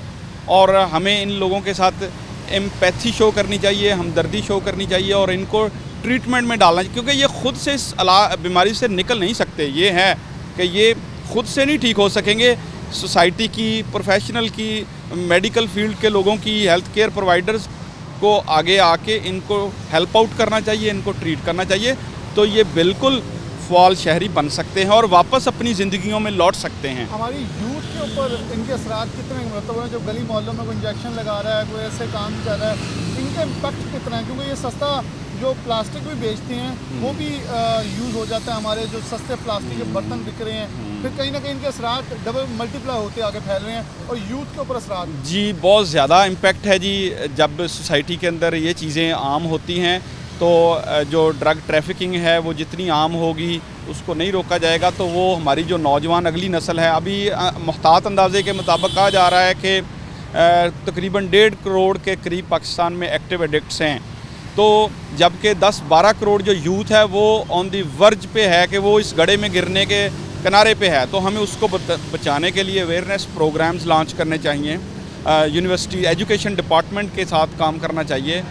और हमें इन लोगों के साथ एम्पैथी शो करनी चाहिए, हमदर्दी शो करनी चाहिए और इनको ट्रीटमेंट में डालना चाहिए, क्योंकि ये ख़ुद से इस बीमारी से निकल नहीं सकते। ये है कि ये खुद से नहीं ठीक हो सकेंगे। सोसाइटी की, प्रोफेशनल की, मेडिकल फील्ड के लोगों की, हेल्थ केयर प्रोवाइडर्स को आगे आके इनको हेल्प आउट करना चाहिए, इनको ट्रीट करना चाहिए। तो ये बिल्कुल फ़ाल शहरी बन सकते हैं और वापस अपनी ज़िंदगियों में लौट सकते हैं। हमारी यूथ के ऊपर इनके असरात कितने, मतलब जो गली मोहल्लों में कोई इंजेक्शन लगा रहा है, कोई ऐसे काम कर रहा है, इनका इम्पैक्ट कितना है? क्योंकि ये सस्ता जो प्लास्टिक भी बेचते हैं वो भी यूज़ हो जाता है। हमारे जो सस्ते प्लास्टिक के बर्तन बिक रहे हैं, फिर कहीं ना कहीं इनके असरात डबल मल्टीप्लाई होते आगे फैल रहे हैं और यूथ के ऊपर असरात। जी, बहुत ज़्यादा इम्पैक्ट है जी। जब सोसाइटी के अंदर ये चीज़ें आम होती हैं तो जो ड्रग ट्रैफिकिंग है वो जितनी आम होगी, उसको नहीं रोका जाएगा, तो वो हमारी जो नौजवान अगली नस्ल है, अभी मुहतात अंदाजे के मुताबिक कहा जा रहा है कि तकरीबन 1.5 करोड़ के करीब पाकिस्तान में एक्टिव एडिक्ट्स हैं। तो जबकि 10-12 करोड़ जो यूथ है वो ऑन दी वर्ज पे है कि वो इस गड्ढे में गिरने के किनारे पे है। तो हमें उसको बचाने के लिए अवेयरनेस प्रोग्राम्स लॉन्च करने चाहिए, यूनिवर्सिटी एजुकेशन डिपार्टमेंट के साथ काम करना चाहिए,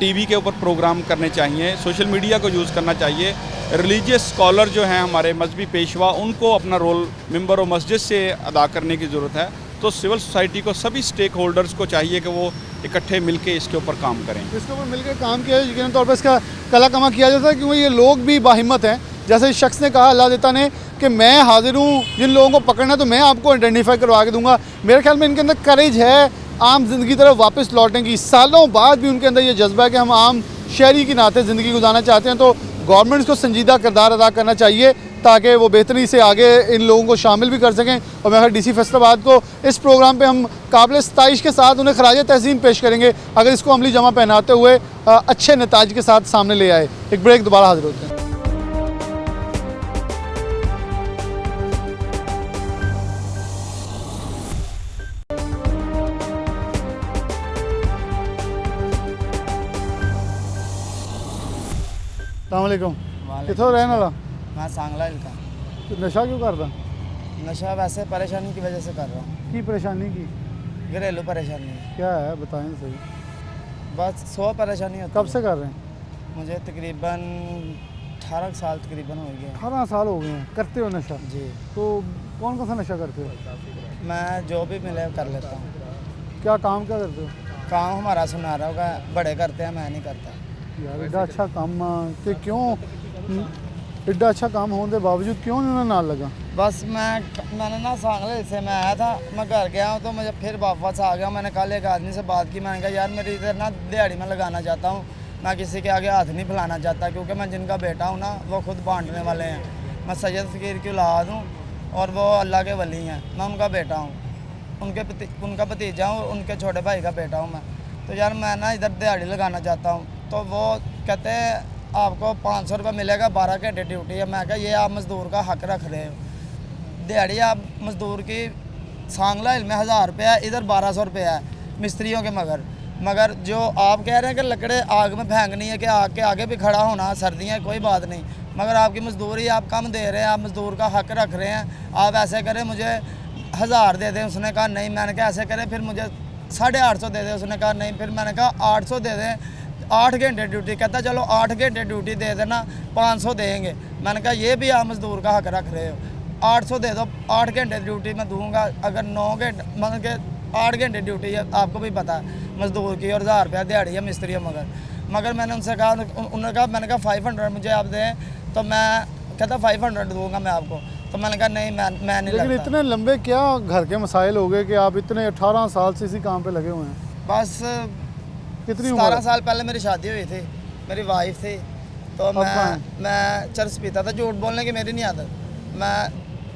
टीवी के ऊपर प्रोग्राम करने चाहिए, सोशल मीडिया को यूज़ करना चाहिए। रिलीजियस स्कॉलर जो हैं हमारे मजहबी पेशवा, उनको अपना रोल मेंबर और मस्जिद से अदा करने की ज़रूरत है। तो सिविल सोसाइटी को, सभी स्टेक होल्डर्स को चाहिए कि वो इकट्ठे मिलके इसके ऊपर काम करें। इसके ऊपर मिलकर काम किया जाए, यकीन तौर पर इसका कला कमा किया जाता है, क्योंकि ये लोग भी बाहिम्मत हैं। जैसे इस शख्स ने कहा, अल्लाह देता ने, कि मैं हाजिर हूँ, जिन लोगों को पकड़ना तो मैं आपको आइडेंटिफाई करवा के दूंगा। मेरे ख्याल में इनके अंदर करेज है आम जिंदगी तरफ वापस लौटने की। सालों बाद भी उनके अंदर ये जज्बा है कि हम आम शहरी के नाते ज़िंदगी गुजारना चाहते हैं। तो गवर्नमेंट इसको संजीदा किरदार अदा करना चाहिए ताकि वो बेहतरी से आगे इन लोगों को शामिल भी कर सकें। और मैं डीसी फैसलाबाद को इस प्रोग्राम पे हम काबिल सताइश के साथ उन्हें खराज तहसीन पेश करेंगे अगर इसको अमली जमा पहनाते हुए अच्छे नताज के साथ सामने ले आए। एक ब्रेक, दोबारा हाजिर होते हैं। अस्सलामुअलैकुम। किथों रहने वाला? मैं सांगला का। तो नशा क्यों करता? नशा वैसे परेशानी की वजह से कर रहा हूँ। की परेशानी की? घरेलू परेशानी। क्या है बताएं सही। बस 100 परेशानी होती कब से कर रहे हैं? मुझे तकरीबन 18 साल तकरीबन हो गए 18 साल हो गए हैं, करते हो नशा? जी। तो कौन कौन सा नशा करते हो? मैं जो भी मिले कर लेता हूँ। क्या काम क्या करते हो? काम हमारा सुनारा होगा, बड़े करते हैं, मैं नहीं करता। यार एडा अच्छा काम ते क्यों एडा अच्छा काम होने के बावजूद क्यों नहीं उन्हें नाल लगा? बस मैंने ना सांगले से मैं आया था, मैं घर गया हूँ तो मुझे फिर वापस आ गया। मैंने कल एक आदमी से बात की, मैंने कहा यार मेरी इधर ना दिहाड़ी में लगाना चाहता हूँ, मैं किसी के आगे हाथ नहीं फैलाना चाहता, क्योंकि मैं जिनका बेटा हूँ ना वो खुद बांटने वाले हैं। मैं सैयद फ़कीर की औलाद हूँ और वो अल्लाह के वली हैं, मैं उनका बेटा हूँ, उनका भतीजा हूँ, उनके छोटे भाई का बेटा हूँ मैं। तो यार मैं ना इधर दिहाड़ी लगाना चाहता हूँ। तो वो कहते हैं आपको 500 रुपये मिलेगा, 12 घंटे ड्यूटी है। मैं कहा ये आप मज़दूर का हक रख रहे हो, दिहाड़ी आप मज़दूर की सांगला हिल में 1000 रुपये है, इधर 1200 रुपये है मिस्त्रियों के। मगर जो आप कह रहे हैं कि लकड़े आग में फेंकनी है, कि आग के आगे भी खड़ा होना, सर्दियाँ कोई बात नहीं, मगर आपकी मजदूरी आप कम दे रहे हैं, आप मज़दूर का हक रख रहे हैं। आप ऐसे करें मुझे 1000 दे दें, उसने कहा नहीं। मैंने कहा ऐसे करें फिर मुझे 850 दे दें, उसने कहा नहीं। फिर मैंने कहा 800 दे दें, 8 घंटे ड्यूटी। कहता चलो 8 घंटे ड्यूटी दे देना, 500 देंगे। मैंने कहा ये भी आप मज़दूर का हक रख रहे हो, 800 दे दो, 8 घंटे ड्यूटी मैं दूंगा। अगर 9 घंटे मतलब कि 8 घंटे ड्यूटी है, आपको भी पता है मज़दूर की, और 1000 रुपया दिहाड़ी है मिस्त्री है। मगर मैंने उनसे कहा, उन्होंने कहा, मैंने कहा 500 मुझे आप दें, तो मैं कहता 500 दूंगा मैं आपको। तो मैंने कहा नहीं मैं नहीं लेकिन लगता। इतने लंबे क्या घर के मसाइल हो गए कि आप इतने 18 साल से इसी काम पे लगे हुए हैं? बस कितनी उम्र 17 है? साल पहले मेरी शादी हुई थी, मेरी वाइफ थी। तो मैं चर्च पीता था, झूठ बोलने की मेरी नहीं आदत, मैं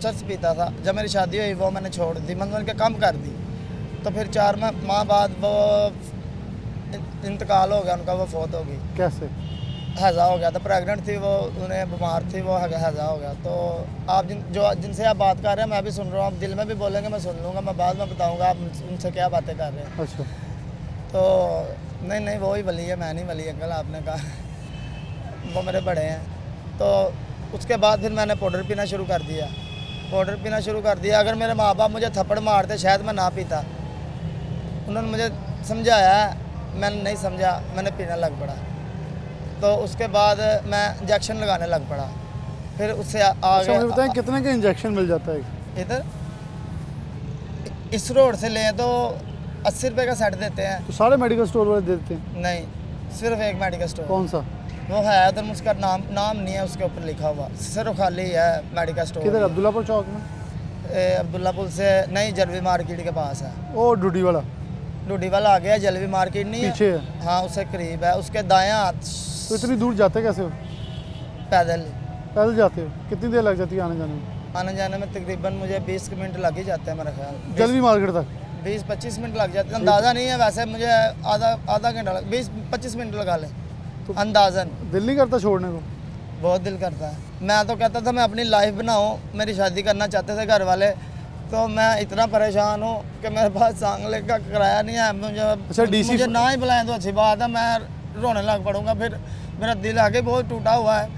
चर्च पीता था। जब मेरी शादी हुई वो मैंने छोड़ दी, मतलब के कम कर दी। तो फिर 4 माह बाद वो इंतकाल हो गया उनका, वो फौत हो गई। कैसे? हैज़ा हो गया था, प्रेग्नेंट थी वो, उन्हें बीमार थी वो, हैज़ा हो गया। तो आप जिनसे आप बात कर रहे हैं मैं भी सुन रहा हूँ, आप दिल में भी बोलेंगे मैं सुन लूँगा, मैं बाद में बताऊँगा आप उनसे क्या बातें कर रहे हैं। अच्छा। तो नहीं वो ही वली है, मैं नहीं वली अंकल, आपने कहा वो मेरे बड़े हैं। तो उसके बाद फिर मैंने पाउडर पीना शुरू कर दिया। अगर मेरे माँ बाप मुझे थप्पड़ मारते शायद मैं ना पीता। उन्होंने मुझे समझाया, मैंने नहीं समझा, मैंने पीना लग पड़ा। तो उसके बाद मैं इंजेक्शन लगाने लग पड़ा। फिर उससे अच्छा, मुझे बताएं आगे कितने का इंजेक्शन मिल जाता है? इधर इस रोड से लें तो 80 रुपये का सेट देते हैं। तो सारे मेडिकल स्टोर वाले देते हैं? नहीं, सिर्फ एक मेडिकल स्टोर। कौन सा? वो है उधर, उसका नाम नहीं है उसके ऊपर लिखा हुआ, सिर्फ खाली है मेडिकल स्टोर। किधर? अब्दुल्लापुर चौक में? अब्दुल्ला पुल से नहीं, जलवी मार्केट के पास है। ओ डूडी वाला आ गया, जलवी मार्केट नहीं है, पीछे है? हाँ उससे करीब है, उसके दायां हाथ। तो इतनी दूर जाते कैसे हो? पैदल जाते हो? कितनी देर लग जाती है आने जाने में? आने जाने में तकरीबन मुझे 20 मिनट लग ही जाते हैं मेरा ख्याल। जल्दी मार्केट तक 20-25 मिनट लग जाते हैं, अंदाज़ा नहीं है वैसे, मुझे आधा घंटा 20-25 मिनट लगा लें तो अंदाज़न। दिल नहीं करता छोड़ने को? बहुत दिल करता है। मैं तो कहता था मैं अपनी लाइफ बनाऊँ, मेरी शादी करना चाहते थे घर वाले, तो मैं इतना परेशान हूँ कि मेरे पास सांगले का किराया नहीं है। मुझे ना ही बुलाएं तो अच्छी बात है, मैं रोने लग पड़ूंगा। फिर मेरा दिल आगे बहुत टूटा हुआ है,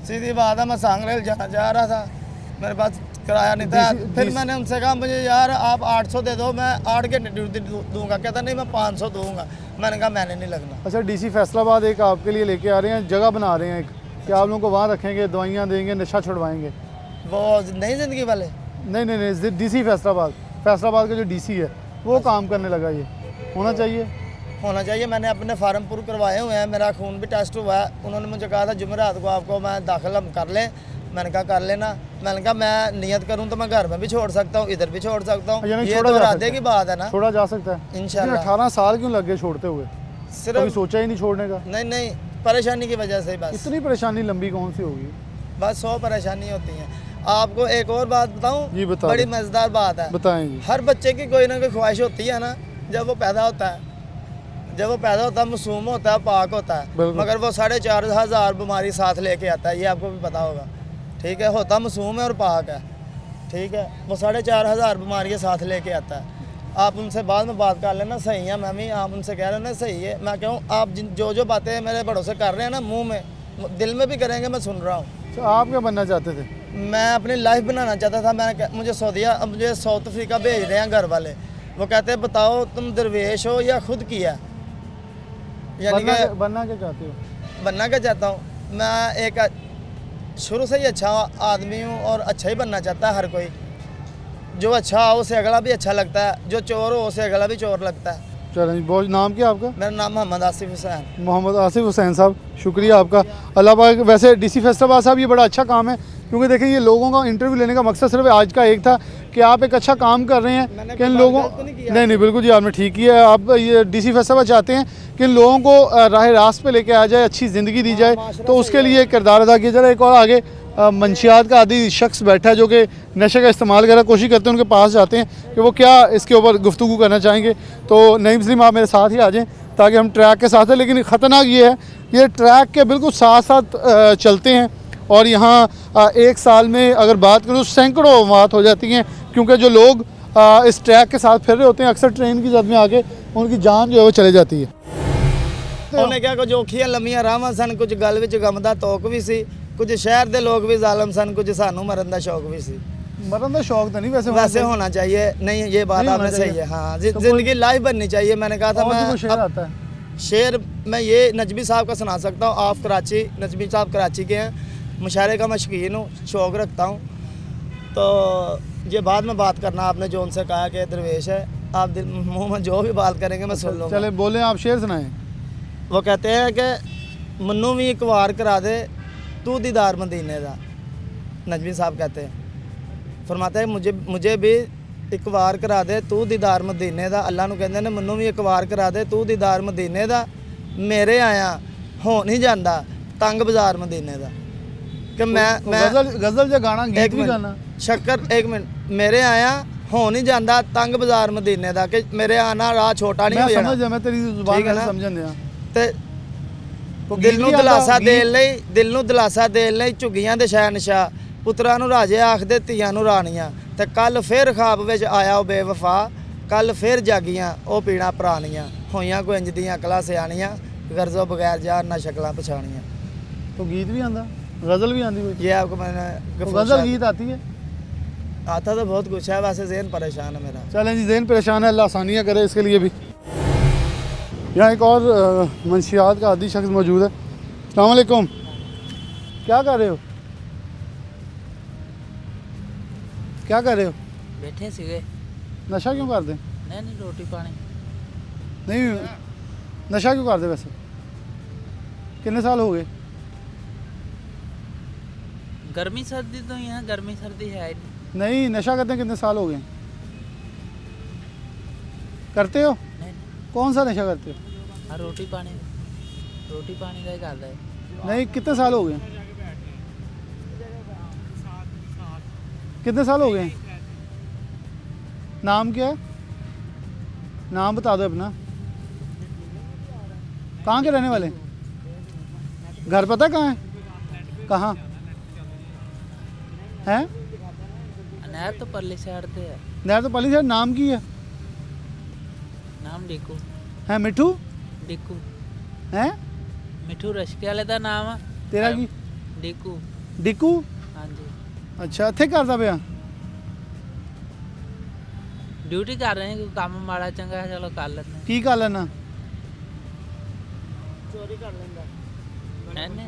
सीधी बात है। मैं सांगले जाना चाह रहा था, मेरे पास किराया नहीं था। फिर मैंने उनसे कहा मुझे यार आप 800 दे दो, मैं 8 घंटे ड्यूटी दूंगा। कहता नहीं मैं 500 दूंगा। मैंने कहा मैंने नहीं लगना। अच्छा, डीसी फैसलाबाद एक आपके लिए लेके आ रहे हैं, जगह बना रहे हैं एक, कि आप लोगों को वहाँ रखेंगे, दवाइयाँ देंगे, नशा छुड़वाएंगे। वो नई ज़िंदगी वाले? नहीं, डीसी फैसलाबाद का जो डीसी है वो काम करने लगा। ये होना चाहिए। मैंने अपने फार्म पूरे करवाए हुए हैं, मेरा खून भी टेस्ट हुआ है। उन्होंने मुझे कहा था जुमेरात को आपको मैं दाखिल हम कर लें। मैंने कहा कर लेना। मैंने कहा मैं नियत करूं तो मैं घर में भी छोड़ सकता हूँ, इधर भी छोड़ सकता हूँ। ये तो इरादे की बात है ना, छोड़ा जा सकता है इंशाल्लाह। 18 साल क्यों लग गए छोड़ते हुए? सिर्फ सोचा ही नहीं छोड़ने का? नहीं, परेशानी की वजह से बस। इतनी परेशानी लंबी कौन सी होगी? बस 100 परेशानी होती हैं। आपको एक और बात बताऊं? जी बता। बड़ी मज़ेदार बात है, बताएंगे। हर बच्चे की कोई ना कोई ख्वाहिश होती है ना, जब वो पैदा होता है मासूम होता है, पाक होता है, मगर वो 4,500 बीमारी साथ लेके आता है। ये आपको भी पता होगा, ठीक है? होता मासूम है और पाक है, ठीक है? वो 4,500 बीमारियाँ साथ लेके आता है। आप उनसे बाद में बात कर लेना, सही है मैमी, आप उनसे कह रहे हो ना सही है। मैं कहूँ आप जो बातें मेरे बड़ों से कर रहे हैं ना, मुँह में दिल में भी करेंगे, मैं सुन रहा हूँ। तो आप क्या बनना चाहते थे? मैं अपनी लाइफ बनाना चाहता था। मुझे साउथ अफ्रीका भेज रहे हैं घर वाले। वो कहते हैं बताओ तुम दरवेश हो या खुद किया, यानी कि बनना क्या चाहते हो? बनना क्या चाहता हूँ मैं? एक शुरू से ही अच्छा आदमी हूँ और अच्छा ही बनना चाहता है हर कोई। जो अच्छा हो उसे अगला भी अच्छा लगता है, जो चोर हो उसे अगला भी चोर लगता है। चलें जी, बहुत नाम क्या आपका? मेरा नाम मोहम्मद आसिफ हुसैन। मोहम्मद आसिफ हुसैन साहब, शुक्रिया आपका। अल्लाह पाक। वैसे डीसी फैसलाबाद साहब ये बड़ा अच्छा काम है, क्योंकि देखें ये लोगों का इंटरव्यू लेने का मकसद सिर्फ आज का एक था कि आप एक अच्छा काम कर रहे हैं कि इन लोगों नहीं बिल्कुल जी आपने ठीक किया है। आप ये डीसी फैसलाबाद चाहते हैं कि इन लोगों को राह रास्त पे लेके आ जाए, अच्छी ज़िंदगी दी जाए, तो उसके लिए किरदार अदा किया जा रहा है। एक और आगे मंशियात का आदि शख्स बैठा है जो कि नशे का इस्तेमाल कर रहा है, कोशिश करते हैं उनके पास जाते हैं कि वो क्या इसके ऊपर गुफ्तगू करना चाहेंगे। तो नईम सलीम आप मेरे साथ ही आ जाएं ताकि हम ट्रैक के साथ हैं। लेकिन ख़तरनाक ये है, ये ट्रैक के बिल्कुल साथ साथ चलते हैं और यहाँ एक साल में अगर बात करूँ तो सैकड़ों मौत हो जाती हैं, क्योंकि जो लोग इस ट्रैक के साथ फिर रहे होते हैं अक्सर ट्रेन की जद में आके उनकी जान जो है वो चले जाती है। उन्हें क्या कुछ औखियां लम्मियां रावां सन, कुछ गल विच गम दा तोक भी सी, कुछ शहर दे लोग भी जालम सन, कुछ सानू मरन दा शौक भी सी। मरन का शौक तो नहीं वैसे होना चाहिए। नहीं ये बात नहीं आपने होना सही चाहिए। है। हाँ जिंदगी लाइफ बननी चाहिए। मैंने कहा था मैं शेर आता है। शेर मैं ये नजमी साहब का सुना सकता हूँ। आप कराची, नजमी साहब कराची के हैं, मुशायरे का मैं शौकीन हूँ, शौक़ रखता हूँ। तो ये बाद में बात करना आपने जो उनसे कहा कि दरवेश है, आप दिल मुँह में जो भी बात करेंगे मैं सुन लूँगा। चले बोले आप शेर सुनाएं। वो कहते हैं कि मन्नू भी एक वार करा दे तू दीदार मदीने दा। नजमी साहब कहते हैं, फरमाते हैं मुझे भी एक वार करा दे तू दीदार मदीने दा। अल्लाह नूं कहंदे ने मन्नू भी एक वार करा दे तू दीदार मदीने दा। मेरे आया हो नहीं जाता तंग बाजार मदीने दा। कि मैं गजल जो गाना गीत भी गाना शक्कर एक मिनट, मेरे आया हो नहीं जाता तंग बाजार मदीने दा, कि मेरे आना राह छोटा नहीं हो जाना। समझ मैं तेरी जुबान से समझन दिया ते दिल ਨੂੰ ਦਿਲਾਸਾ ਦੇਣ ਲਈ, ਦਿਲ ਨੂੰ ਦਿਲਾਸਾ ਦੇਣ ਲਈ ਝੁੱਗੀਆਂ ਦੇ ਸ਼ਹਿਨशाह, ਪੁੱਤਰਾਂ ਨੂੰ ਰਾਜੇ ਆਖਦੇ ਧੀਆਂ ਨੂੰ ਰਾਣੀਆਂ। ਤੇ ਕੱਲ ਫੇਰ ਖਾਬ ਵਿੱਚ ਆਇਆ ਉਹ ਬੇਵਫਾ, ਕੱਲ ਫੇਰ ਜਾਗੀਆਂ ਉਹ ਪੀਣਾ ਪੁਰਾਣੀਆਂ, ਹੋਈਆਂ ਕੋਈ ਇੰਜ ਦੀਆਂ ਅਕਲਾਂ ਸਿਆਣੀਆਂ, ਗਰਜ਼ੋਂ ਬਗੈਰ ਜਾਨ ਨਾ ਸ਼ਕਲਾਂ ਪਛਾਣੀਆਂ। तो गीत भी आंदा, गजल भी आंदी कोई? ये आपको मैंने गजल गीत आती है? आता तो बहुत कुछ है, वैसे ज़हन परेशान है मेरा। चलें जी, ज़हन परेशान है, अल्लाह आसानियाँ करे इसके लिए भी। यहाँ एक और मंशियात का आदि शख्स मौजूद है। अस्सलाम वालेकुम, क्या कर रहे हो? क्या कर रहे हो? बैठे सीगे। नशा क्यों करते? नहीं रोटी पानी नहीं, नशा क्यों करते वैसे? कितने साल हो गए? गर्मी सर्दी तो यहाँ गर्मी सर्दी है ही नहीं। नहीं, नशा करते हैं कितने साल हो गए? करते हो? नहीं कौन सा नशा करते हो? हाँ रोटी पानी का ही करता है। नहीं, कितने साल हो गए? कितने साल हो गए? नाम क्या है? नाम बता दो अपना। कहाँ के रहने वाले? घर पता कहाँ है? कहाँ है? नहर तो परली साइड पे है। नहर तो पली साइड। नाम की है? नाम डिकू है मिठू? डिकू है मिठू रश्के वाले का नाम है। तेरा की? डिकू। डिकू? हाँ जी अच्छा, इत्थे करदा पिया? ड्यूटी कर रहे हैं, कोई काम माड़ा चंगा है चलो कर लेते हैं। की कर लेना? नहीं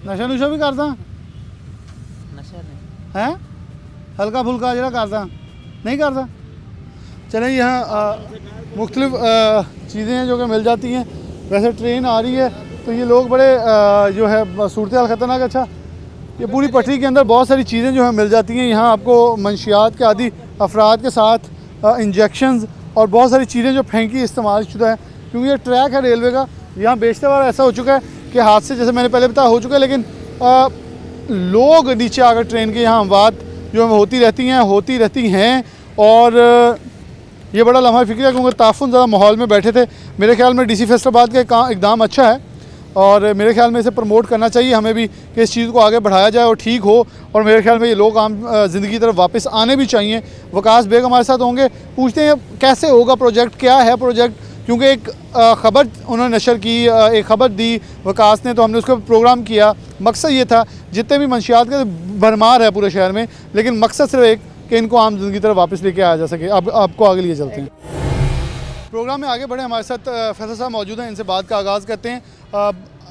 नशा नुशा भी करदा? नशा नहीं। है हल्का फुल्का जरा करदा? नहीं करदा? चलें, यहाँ मुख्तलिफ चीज़ें हैं जो कि मिल जाती हैं। वैसे ट्रेन आ रही है तो ये लोग बड़े जो है सूरत हाल ख़तरनाक। अच्छा, ये पूरी पटरी के अंदर बहुत सारी चीज़ें जो है मिल जाती हैं। यहाँ आपको मंशियात के आदि अफराद के साथ इंजेक्शंस और बहुत सारी चीज़ें जो फेंकी इस्तेमाल शुदा है, क्योंकि ये ट्रैक है रेलवे का। यहाँ बेशतर बार ऐसा हो चुका है कि हादसे जैसे मैंने पहले बताया हो चुका है, लेकिन लोग नीचे आकर ट्रेन के यहाँ बात जो होती रहती हैं और ये बड़ा लम्हा फ़िक्र है, क्योंकि ताफ़ुन ज़्यादा माहौल में बैठे थे। मेरे ख्याल में डीसी फैसलाबाद का इक़दाम अच्छा है और मेरे ख्याल में इसे प्रमोट करना चाहिए हमें भी कि इस चीज़ को आगे बढ़ाया जाए और ठीक हो। और मेरे ख्याल में ये लोग आम ज़िंदगी की तरफ वापस आने भी चाहिए। वकास बेग हमारे साथ होंगे, पूछते हैं कैसे होगा प्रोजेक्ट, क्या है प्रोजेक्ट, क्योंकि एक ख़बर उन्होंने नशर की, एक ख़बर दी वकास ने, तो हमने उसका प्रोग्राम किया। मकसद ये था जितने भी मंशियात के भरमार है पूरे शहर में, लेकिन मकसद सिर्फ एक कि इनको आम ज़िंदगी की तरफ वापस लेके आया जा सके। अब आपको आगे लिए चलते हैं। प्रोग्राम में आगे बढ़े, हमारे साथ फैसल साहब मौजूद हैं, इनसे बात का आगाज़ करते हैं।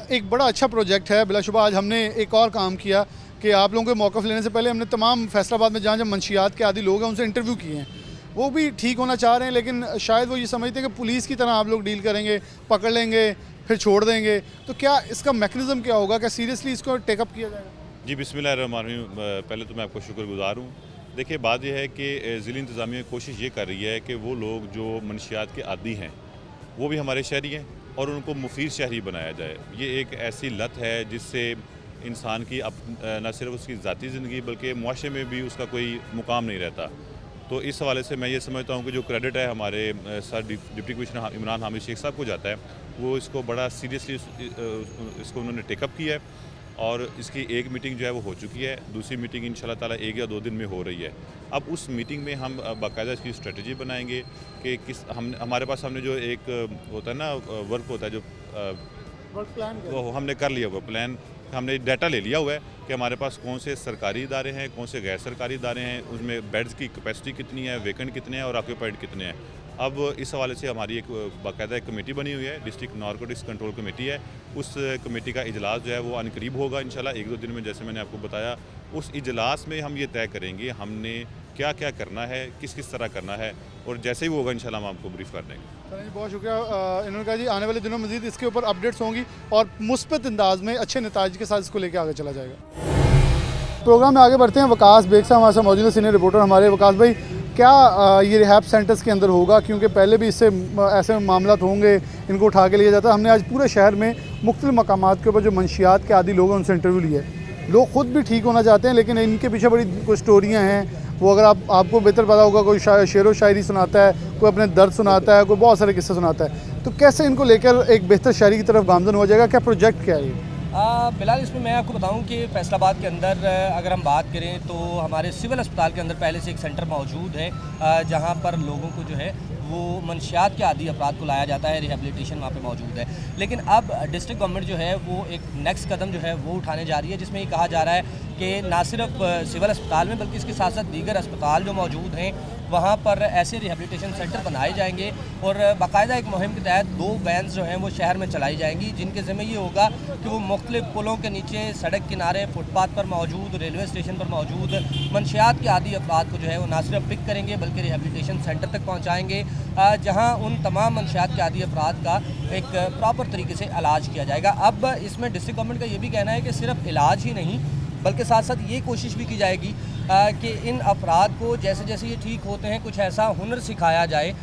एक बड़ा अच्छा प्रोजेक्ट है बिलाशुबा। आज हमने एक और काम किया कि आप लोगों को मौक़िफ़ लेने से पहले हमने तमाम फैसलाबाद में जहाँ जहाँ मंशियात के आदी लोग हैं उनसे इंटरव्यू किए हैं। वो भी ठीक होना चाह रहे हैं, लेकिन शायद वो ये समझते हैं कि पुलिस की तरह आप लोग डील करेंगे, पकड़ लेंगे फिर छोड़ देंगे। तो क्या इसका मैकेनिज़्म क्या होगा, क्या सीरियसली इसको टेकअप किया जाएगा? जी बिस्मिल्लाहिर्रहमानिर्रहीम। पहले तो मैं आपको शुक्रगुजार हूँ। देखिए बात यह है कि ज़िला इंतज़ामिया कोशिश ये कर रही है कि वो लोग जो मनशियात के आदी हैं वो भी हमारे शहरी हैं और उनको मुफीद शहरी बनाया जाए। ये एक ऐसी लत है जिससे इंसान की न सिर्फ उसकी ज़ाती ज़िंदगी बल्कि मुआशरे में भी उसका कोई मुकाम नहीं रहता। तो इस हवाले से मैं ये समझता हूँ कि जो क्रेडिट है हमारे sir deputy commissioner Imran Hamid Sheikh sahab को जाता है, वो इसको बड़ा सीरियसली इसको उन्होंने टेकअप किया है और इसकी एक मीटिंग जो है वो हो चुकी है। दूसरी मीटिंग इंशाल्लाह ताला 1 या 2 दिन में हो रही है। अब उस मीटिंग में हम बाकायदा इसकी स्ट्रेटजी बनाएंगे कि हमारे पास हमने जो एक होता है ना वर्क होता है जो वर्क प्लान वो हमने कर लिया हुआ प्लान, हमने डाटा ले लिया हुआ है कि हमारे पास कौन से सरकारी इदारे हैं, कौन से गैर सरकारी इदारे हैं, उसमें बेड्स की कैपेसिटी कितनी है, वैकेंट कितने हैं और ऑक्यूपाइड कितने हैं। अब इस हवाले से हमारी एक बाकायदा एक कमेटी बनी हुई है, डिस्ट्रिक्ट नारकोटिक्स कंट्रोल कमेटी है। उस कमेटी का इजलास जो है वो अनकरीब होगा इंशाल्लाह 1-2 दिन में, जैसे मैंने आपको बताया। उस इजलास में हम ये तय करेंगे हमने क्या क्या करना है, किस किस तरह करना है, और जैसे ही वो होगा इंशाल्लाह हम आपको ब्रीफ कर देंगे। सर जी बहुत शुक्रिया। इन्होंने कहा जी आने वाले दिनों में मज़ीद इसके ऊपर अपडेट्स होंगी और मुस्बत अंदाज में अच्छे नताइज के साथ इसको लेकर आगे चला जाएगा। प्रोग्राम में आगे बढ़ते हैं। वकास बेग साहब हमारे साथ मौजूद है, सीनियर रिपोर्टर हमारे। वकास भाई, क्या ये रिहैब सेंटर्स के अंदर होगा, क्योंकि पहले भी इससे ऐसे मामला होंगे, इनको उठा के लिया जाता है। हमने आज पूरे शहर में मुख्तलिफ मकामात के ऊपर जो मंशियात के आदी लोग हैं उनसे इंटरव्यू लिया है। लोग ख़ुद भी ठीक होना चाहते हैं, लेकिन इनके पीछे बड़ी कुछ स्टोरियाँ हैं। वो अगर आपको बेहतर पता होगा, कोई शेर व शायरी सुनाता है, कोई अपने दर्द सुनाता है, कोई बहुत सारे किस्से सुनाता है। तो कैसे इनको लेकर एक बेहतर शायरी की तरफ गामजन हो जाएगा, क्या प्रोजेक्ट क्या है ये? बिलाल, इसमें मैं आपको बताऊं कि फैसलाबाद के अंदर अगर हम बात करें तो हमारे सिविल अस्पताल के अंदर पहले से एक सेंटर मौजूद है जहां पर लोगों को जो है वो मंशियात के आदी अफराद को लाया जाता है, रिहेबिलिटेशन वहाँ पे मौजूद है। लेकिन अब डिस्ट्रिक्ट गवर्नमेंट जो है वो एक नेक्स्ट कदम जो है वो उठाने जा रही है, जिसमें ये कहा जा रहा है कि ना सिर्फ सिविल अस्पताल में बल्कि इसके साथ साथ दीगर अस्पताल जो मौजूद हैं वहाँ पर ऐसे रिहेबिलिटेशन सेंटर बनाए जाएंगे और बाकायदा एक मुहिम के तहत 2 वैन्स जो हैं वो शहर में चलाई जाएंगी, जिनके ज़िम्मे ये होगा कि वो मुख्तलिफ पुलों के नीचे, सड़क किनारे, फुटपाथ पर मौजूद, रेलवे स्टेशन पर मौजूद मंशियात के आदी अफराद को जो है वो ना सिर्फ पिक करेंगे बल्कि रिहेबिलिटेशन सेंटर तक पहुँचाएँगे, जहाँ उन तमाम मंशियात के आदी अफराद का एक प्रॉपर तरीके से इलाज किया जाएगा। अब इसमें डिस्ट्रिक्ट गवर्नमेंट का ये भी कहना है कि सिर्फ इलाज ही नहीं बल्कि साथ साथ ये कोशिश भी की जाएगी कि इन अफराद को जैसे जैसे ये ठीक होते हैं कुछ ऐसा हुनर सिखाया जाए।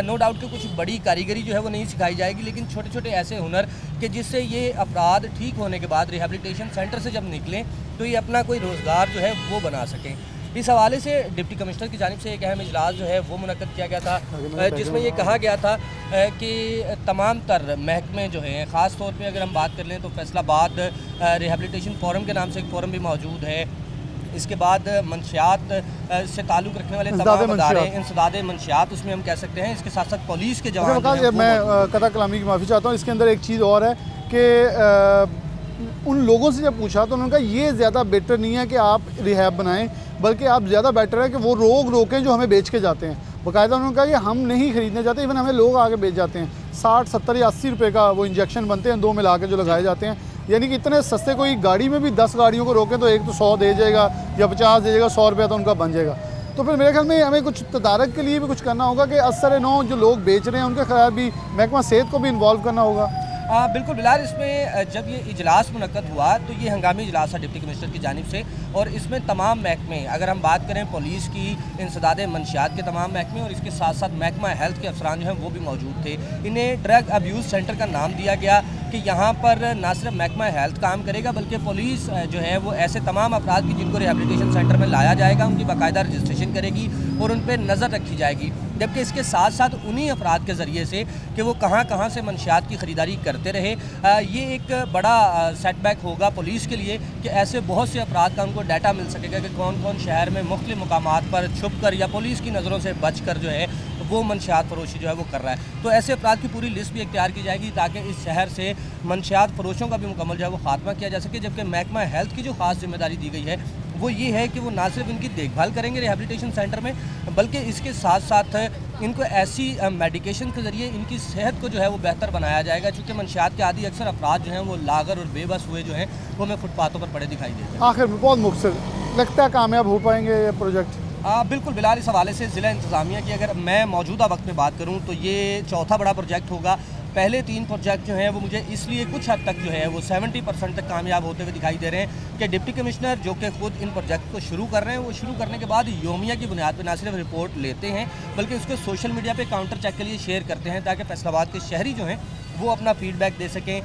नो डाउट कि कुछ बड़ी कारीगरी जो है वो नहीं सिखाई जाएगी, लेकिन छोटे छोटे ऐसे हुनर कि जिससे ये अफराद ठीक होने के बाद रिहेबिलिटेशन सेंटर से जब निकलें तो ये अपना कोई रोज़गार जो है वो बना सकें। इस हवाले से डिप्टी कमिश्नर की जानिब से एक अहम इजलास जो है वो मुनक्कद किया गया था, जिसमें ये कहा गया था कि तमाम तर महकमे जो हैं, ख़ास तौर पे अगर हम बात कर लें तो फैसलाबाद रिहेबिलिटेशन फोरम के नाम से एक फ़ोरम भी मौजूद है। इसके बाद मंशियात से ताल्लुक़ रखने वाले तमाम अदारे, इंसदाद मंशियात उसमें हम कह सकते हैं। इसके साथ साथ पुलिस के जवान। मैं कथा कलामी की माफ़ी चाहता हूँ, इसके अंदर एक चीज़ और है कि उन लोगों से जब पूछा तो उन्होंने कहा ये ज़्यादा बेटर नहीं है कि आप रिहैब बनाएं, बल्कि आप ज़्यादा बेटर है कि वो लोग रोकें जो हमें बेच के जाते हैं। बाकायदा उन्होंने कहा कि हम नहीं ख़रीदने जाते, इवन हमें लोग आगे बेच जाते हैं। 60, 70 या 80 रुपये का वो इंजेक्शन बनते हैं, 2 मिला के जो लगाए जाते हैं। यानी कि इतने सस्ते, कोई गाड़ी में भी 10 गाड़ियों को रोकें तो एक तो 100 दे जाएगा या 50 दे जाएगा, 100 रुपया तो उनका बन जाएगा। तो फिर मेरे ख्याल में हमें कुछ तदारक के लिए भी कुछ करना होगा कि असर नौ जो लोग बेच रहे हैं उनके खिलाफ भी महकमा सेहत को भी इन्वॉल्व करना होगा। बिल्कुल बिलाल, इसमें जब ये इजलास मुनक्कद हुआ तो ये हंगामी इजलास था डिप्टी कमिश्नर की जानिब से, और इसमें तमाम महकमे, अगर हम बात करें पुलिस की, इंसदाद मंशियात के तमाम महकमे और इसके साथ साथ महकमा हेल्थ के अफसरान जो हैं वो भी मौजूद थे। इन्हें ड्रग अब्यूज़ सेंटर का नाम दिया गया कि यहाँ पर ना सिर्फ महकमा हेल्थ काम करेगा बल्कि पुलिस जो है वो ऐसे तमाम अफराद की जिनको रिहेबिलिटेशन सेंटर में लाया जाएगा उनकी बाकायदा रजिस्ट्रेशन करेगी और उन पर नज़र रखी जाएगी। जबकि इसके साथ साथ उन्हीं अफराद के ज़रिए से कि वो कहाँ कहाँ से मंशियात की ख़रीदारी करते रहे, ये एक बड़ा सेटबैक होगा पुलिस के लिए कि ऐसे बहुत से अफराद का उनको डाटा मिल सकेगा कि कौन कौन शहर में मुख्तलिफ मुकामात पर छुप कर या पुलिस की नज़रों से बच कर जो है वो मंशियात फरोशी जो है वो कर रहा है। तो ऐसे अफराद की पूरी लिस्ट भी इख्तियार की जाएगी ताकि इस शहर से मंशियात फरोशों का भी मुकम्मल जो है वो खात्मा किया जा सके। जबकि महकमा हेल्थ की जो ख़ास जिम्मेदारी दी गई है वो ये है कि वो ना सिर्फ इनकी देखभाल करेंगे रिहैबिलिटेशन सेंटर में, बल्कि इसके साथ साथ इनको ऐसी मेडिकेशन के ज़रिए इनकी सेहत को जो है वो बेहतर बनाया जाएगा, क्योंकि मंशियात के आदि अक्सर अफराद जो हैं वो लागर और बेबस हुए जो हैं वो हमें फुटपाथों पर पड़े दिखाई देते हैं। आखिर में बहुत मुख्तसर, लगता है कामयाब हो पाएंगे ये प्रोजेक्ट? बिल्कुल बिलाल, इस हवाले से ज़िला इंतज़ामिया की अगर मैं मौजूदा वक्त में बात करूँ तो ये चौथा बड़ा प्रोजेक्ट होगा। पहले 3 प्रोजेक्ट जो हैं वो मुझे इसलिए कुछ हद तक जो है वो 70% तक कामयाब होते हुए दिखाई दे रहे हैं कि डिप्टी कमिश्नर जो कि खुद इन प्रोजेक्ट को शुरू कर रहे हैं, वो शुरू करने के बाद योमिया की बुनियाद पर ना सिर्फ रिपोर्ट लेते हैं बल्कि उसको सोशल मीडिया पे काउंटर चेक के लिए शेयर करते हैं, ताकि फैसलाबाद के शहरी जो हैं वो अपना फीडबैक दे सकें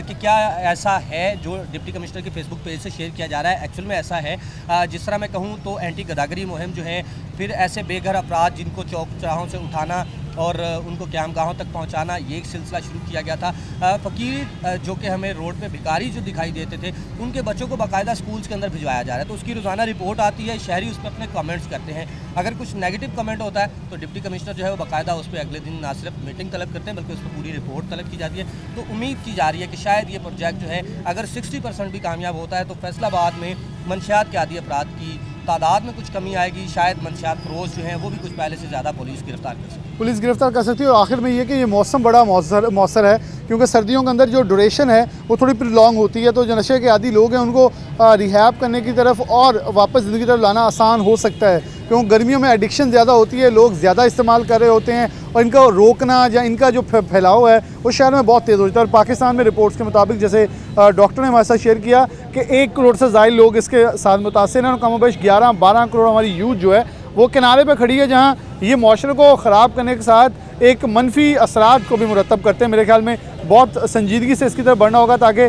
कि क्या ऐसा है जो डिप्टी कमिश्नर के फेसबुक पेज से शेयर किया जा रहा है एक्चुअल में ऐसा है। जिस तरह मैं कहूँ तो एंटी गदागरी मुहिम जो है, फिर ऐसे बेघर अफराद जिनको चौक चौराहों से उठाना और उनको क़यामगाहों तक पहुंचाना, ये एक सिलसिला शुरू किया गया था। फ़कीर जो कि हमें रोड पे भिखारी जो दिखाई देते थे, उनके बच्चों को बाकायदा स्कूल्स के अंदर भिजवाया जा रहा है, तो उसकी रोज़ाना रिपोर्ट आती है, शहरी उस पर अपने कमेंट्स करते हैं। अगर कुछ नेगेटिव कमेंट होता है तो डिप्टी कमिश्नर जो है वो बाकायदा उस पर अगले दिन ना सिर्फ मीटिंग तलब करते हैं बल्कि उस पर पूरी रिपोर्ट तलब की जाती है। तो उम्मीद की जा रही है कि शायद ये प्रोजेक्ट जो है अगर 60% भी कामयाब होता है तो फैसलाबाद में मंशियात के आदी अफराद की तादाद में कुछ कमी आएगी। शायद मंशियात फरोश जो हैं वो भी कुछ पहले से ज़्यादा पुलिस गिरफ्तार कर सकती है। पुलिस गिरफ्तार कर सकती है। और आखिर में ये कि ये मौसम बड़ा मौसर है, क्योंकि सर्दियों के अंदर जो ड्यूरेशन है वो थोड़ी प्रोलॉन्ग होती है, तो जो नशे के आदी लोग हैं उनको रिहैब करने की तरफ और वापस ज़िंदगी की तरफ लाना आसान हो सकता है, क्योंकि गर्मियों में एडिक्शन ज़्यादा होती है, लोग ज़्यादा इस्तेमाल कर रहे होते हैं और इनका रोकना या इनका जो फैलाव है वो शहर में बहुत तेज़ हो जाता है। और पाकिस्तान में रिपोर्ट्स के मुताबिक, जैसे डॉक्टर ने हमारे साथ शेयर किया कि 1 करोड़ से ज़ायद लोग इसके साथ मुतासिर हैं और कमोबेश 11-12 करोड़ हमारी यूथ जो है वो किनारे पे खड़ी है, जहाँ ये माशरे को ख़राब करने के साथ एक मनफी असरात को भी मुरतब करते हैं। मेरे ख्याल में बहुत संजीदगी से इसकी तरफ बढ़ना होगा, ताकि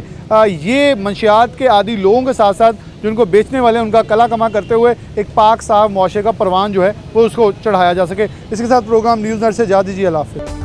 ये मंशियात के आदी लोगों के साथ साथ जो उनको बेचने वाले हैं उनका कला कमा करते हुए एक पाक साफ माशरे का परवान जो है वो उसको चढ़ाया जा सके। इसके साथ प्रोग्राम न्यूज़ नर से इजाज़त दीजिए। अल्लाह हाफ़िज़।